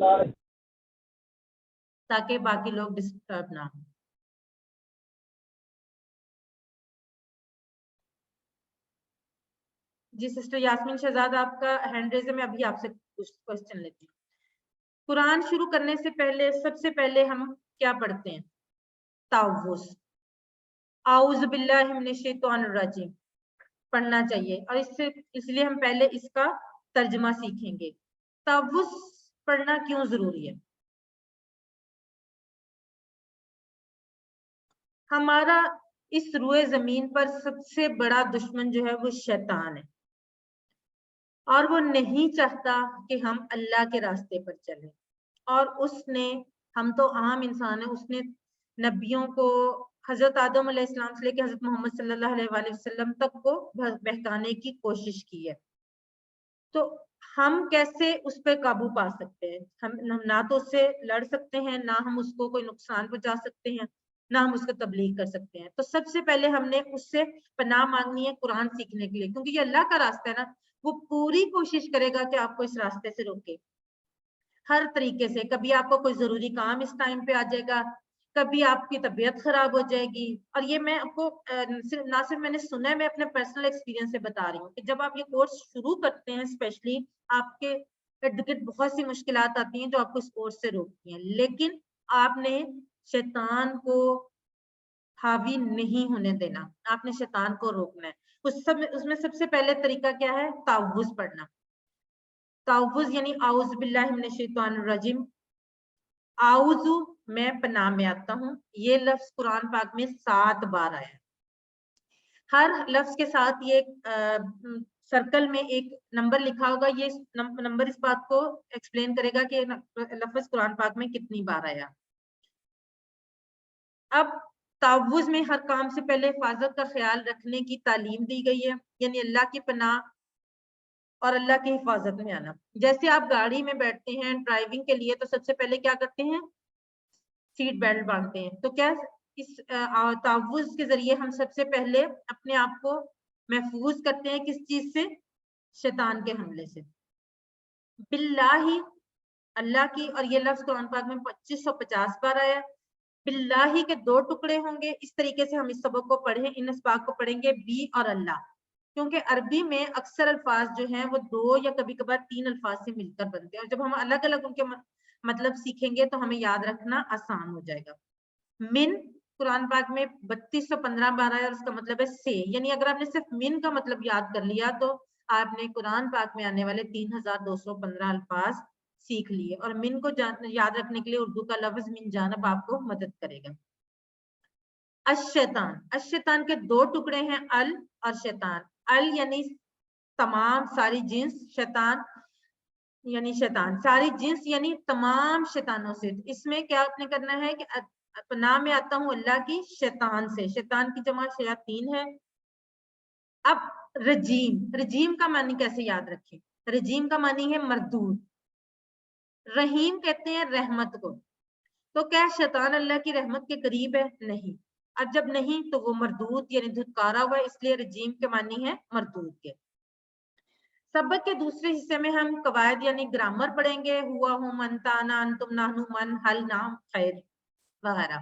करें ताकि बाकी लोग डिस्टर्ब ना हो। जी सिस्टर यास्मीन शहजाद, आपका हैंड रेज है, मैं अभी आपसे कुछ क्वेश्चन लेती हूँ। कुरान शुरू करने से पहले सबसे पहले हम क्या पढ़ते हैं? तावुज़, आऊज़ बिल्लाहि मिनश शैतानिर रजीम पढ़ना चाहिए, और इसलिए हम पहले इसका तर्जुमा सीखेंगे। तावुज़ पढ़ना क्यों जरूरी है? हमारा इस रुए जमीन पर सबसे बड़ा दुश्मन जो है वो शैतान है। اور وہ نہیں چاہتا کہ ہم اللہ کے راستے پر چلیں، اور اس نے، ہم تو عام انسان ہیں، اس نے نبیوں کو حضرت آدم علیہ السلام سے لے کے حضرت محمد صلی اللہ علیہ وآلہ وسلم تک کو بہکانے کی کوشش کی ہے. تو ہم کیسے اس پہ قابو پا سکتے ہیں؟ ہم نہ تو اس سے لڑ سکتے ہیں، نہ ہم اس کو کوئی نقصان پہنچا سکتے ہیں، نہ ہم اس کو تبلیغ کر سکتے ہیں. تو سب سے پہلے ہم نے اس سے پناہ مانگنی ہے قرآن سیکھنے کے لیے، کیونکہ یہ اللہ کا راستہ ہے نا. وہ پوری کوشش کرے گا کہ آپ کو اس راستے سے روکے ہر طریقے سے. کبھی آپ کو کوئی ضروری کام اس ٹائم پہ آ جائے گا، کبھی آپ کی طبیعت خراب ہو جائے گی. اور یہ میں آپ کو نہ صرف میں نے سنا ہے، میں اپنے پرسنل ایکسپیرینس سے بتا رہی ہوں کہ جب آپ یہ کورس شروع کرتے ہیں اسپیشلی آپ کے ارد گرد بہت سی مشکلات آتی ہیں جو آپ کو اس کورس سے روکتی ہیں، لیکن آپ نے شیطان کو حاوی نہیں ہونے دینا، آپ نے شیطان کو روکنا ہے. اس میں سب سے پہلے طریقہ کیا ہے؟ تعوذ پڑھنا. تعوذ یعنی اعوذ باللہ من الشیطان الرجیم. اعوذ میں پناہ میں آتا ہوں، یہ لفظ قرآن پاک میں 7 بار آیا ہے. ہر لفظ کے ساتھ یہ سرکل میں ایک نمبر لکھا ہوگا، یہ نمبر اس بات کو ایکسپلین کرے گا کہ لفظ قرآن پاک میں کتنی بار آیا. اب تعوذ میں ہر کام سے پہلے حفاظت کا خیال رکھنے کی تعلیم دی گئی ہے، یعنی اللہ کی پناہ اور اللہ کی حفاظت میں آنا. جیسے آپ گاڑی میں بیٹھتے ہیں ڈرائیونگ کے لیے، تو سب سے پہلے کیا کرتے ہیں؟ سیٹ بیلٹ باندھتے ہیں. تو کیا اس تعوذ کے ذریعے ہم سب سے پہلے اپنے آپ کو محفوظ کرتے ہیں کس چیز سے؟ شیطان کے حملے سے. باللہ، اللہ کی، اور یہ لفظ قرآن پاک میں 2550 بار آیا. باللہ کے 2 ٹکڑے ہوں گے. اس طریقے سے ہم اس سبق کو پڑھیں، ان اسباق کو پڑھیں گے بی اور اللہ، کیونکہ عربی میں اکثر الفاظ جو ہیں وہ 2 یا کبھی کبھار 3 الفاظ سے مل کر بنتے ہیں، اور جب ہم الگ الگ ان کے مطلب سیکھیں گے تو ہمیں یاد رکھنا آسان ہو جائے گا. من قرآن پاک میں 3215 بار آیا، اور اس کا مطلب ہے سے. یعنی اگر آپ نے صرف من کا مطلب یاد کر لیا تو آپ نے قرآن پاک میں آنے والے 3215 الفاظ سیکھ لیے. اور من کو یاد رکھنے کے لیے اردو کا لفظ من جانب آپ کو مدد کرے گا. الشیطان، الشیطان کے 2 ٹکڑے ہیں، ال اور شیطان. ال یعنی تمام ساری جنس، شیطان یعنی شیطان ساری جنس یعنی تمام شیطانوں سے. اس میں کیا آپ نے کرنا ہے کہ پناہ میں آتا ہوں اللہ کی شیطان سے. شیطان کی جمع شیاطین ہے. اب رجیم، رجیم کا معنی کیسے یاد رکھیں؟ رجیم کا معنی ہے مردود. رحیم کہتے ہیں رحمت کو. تو کیا شیطان اللہ کی رحمت کے قریب ہے؟ نہیں. اب جب نہیں تو وہ مردود یعنی دھتکارا ہوا ہے، اس لیے رجیم کے معنی ہے مردود کے. سبق کے دوسرے حصے میں ہم قواعد یعنی گرامر پڑھیں گے، ہوا، ہم، انتا، انا، انتم، نحنو، من، حل، نام، خیر وغیرہ.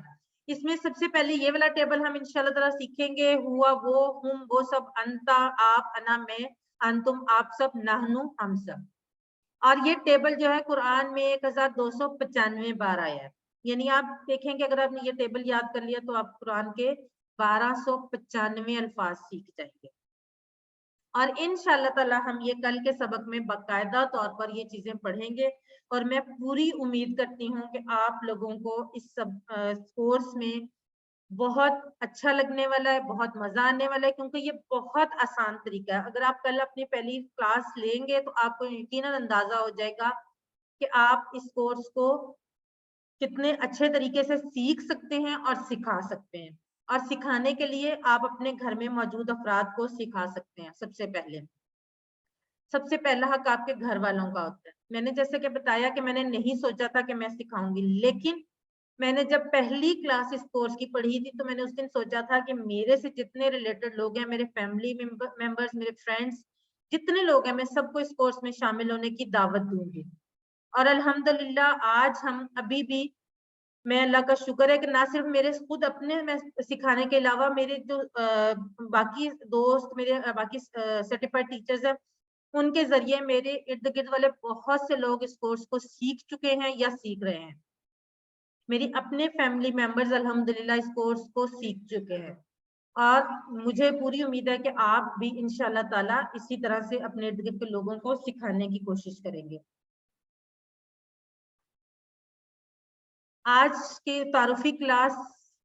اس میں سب سے پہلے یہ والا ٹیبل ہم انشاءاللہ تعالی سیکھیں گے، ہوا وہ، ہم وہ سب، انتا آپ، انا میں، انتم آپ سب، نحنو ہم سب. اور یہ ٹیبل جو ہے قرآن میں 1295 بار آیا ہے. یعنی آپ دیکھیں کہ اگر آپ نے یہ ٹیبل یاد کر لیا تو آپ قرآن کے 1295 الفاظ سیکھ جائیں گے. اور انشاءاللہ تعالی ہم یہ کل کے سبق میں باقاعدہ طور پر یہ چیزیں پڑھیں گے، اور میں پوری امید کرتی ہوں کہ آپ لوگوں کو اس کورس میں بہت اچھا لگنے والا ہے، بہت مزہ آنے والا ہے، کیونکہ یہ بہت آسان طریقہ ہے. اگر آپ کل اپنی پہلی کلاس لیں گے تو آپ کو یقیناً اندازہ ہو جائے گا کہ آپ اس کورس کو کتنے اچھے طریقے سے سیکھ سکتے ہیں اور سکھا سکتے ہیں. اور سکھانے کے لیے آپ اپنے گھر میں موجود افراد کو سکھا سکتے ہیں. سب سے پہلا حق آپ کے گھر والوں کا ہوتا ہے. میں نے جیسے کہ بتایا کہ میں نے نہیں سوچا تھا کہ میں سکھاؤں گی، لیکن میں نے جب پہلی کلاس اس کورس کی پڑھی تھی تو میں نے اس دن سوچا تھا کہ میرے سے جتنے ریلیٹڈ لوگ ہیں، میرے فیملی ممبرز، میرے فرینڈز، جتنے لوگ ہیں، میں سب کو اس کورس میں شامل ہونے کی دعوت دوں گی. اور الحمدللہ آج ہم ابھی بھی، میں اللہ کا شکر ہے کہ نہ صرف میرے خود اپنے میں سکھانے کے علاوہ میرے جو باقی دوست، میرے باقی سرٹیفائڈ ٹیچرز ہیں، ان کے ذریعے میرے ارد گرد والے بہت سے لوگ اس کورس کو سیکھ چکے ہیں یا سیکھ رہے ہیں. میری اپنے فیملی ممبرز الحمدللہ اس کورس کو سیکھ چکے ہیں، اور مجھے پوری امید ہے کہ آپ بھی انشاءاللہ تعالی اسی طرح سے اپنے ارد گرد کے لوگوں کو سکھانے کی کوشش کریں گے. آج کی تعارفی کلاس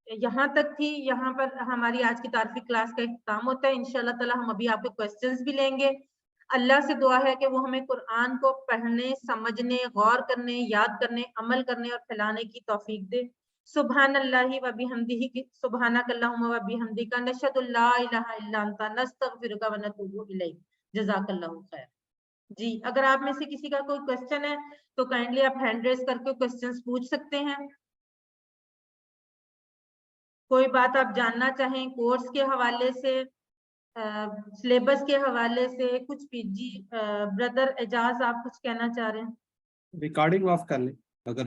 یہاں تک تھی. یہاں پر ہماری آج کی تعارفی کلاس کا اختتام ہوتا ہے. انشاءاللہ تعالی ہم ابھی آپ کے کوسچنز بھی لیں گے. اللہ سے دعا ہے کہ وہ ہمیں قرآن کو پڑھنے، سمجھنے، غور کرنے، یاد کرنے، عمل کرنے اور پھیلانے کی توفیق دے۔ سبحان اللہ و بحمدہ، سبحانک اللہم و بحمدک، نشہد لا الہ الا انت، نستغفرک و نتوب الیک۔ جزاک اللہ خیر۔ جی اگر آپ میں سے کسی کا کوئی کوشچن ہے تو کائنڈلی آپ ہینڈ ریز کر کے کوشچنز پوچھ سکتے ہیں۔ کوئی بات آپ جاننا چاہیں کورس کے حوالے سے، سلیبس کے حوالے سے کچھ بھی؟ جی بردر اعجاز آپ کچھ کہنا چاہ رہے ہیں؟ ریکارڈنگ آف کر لیں اگر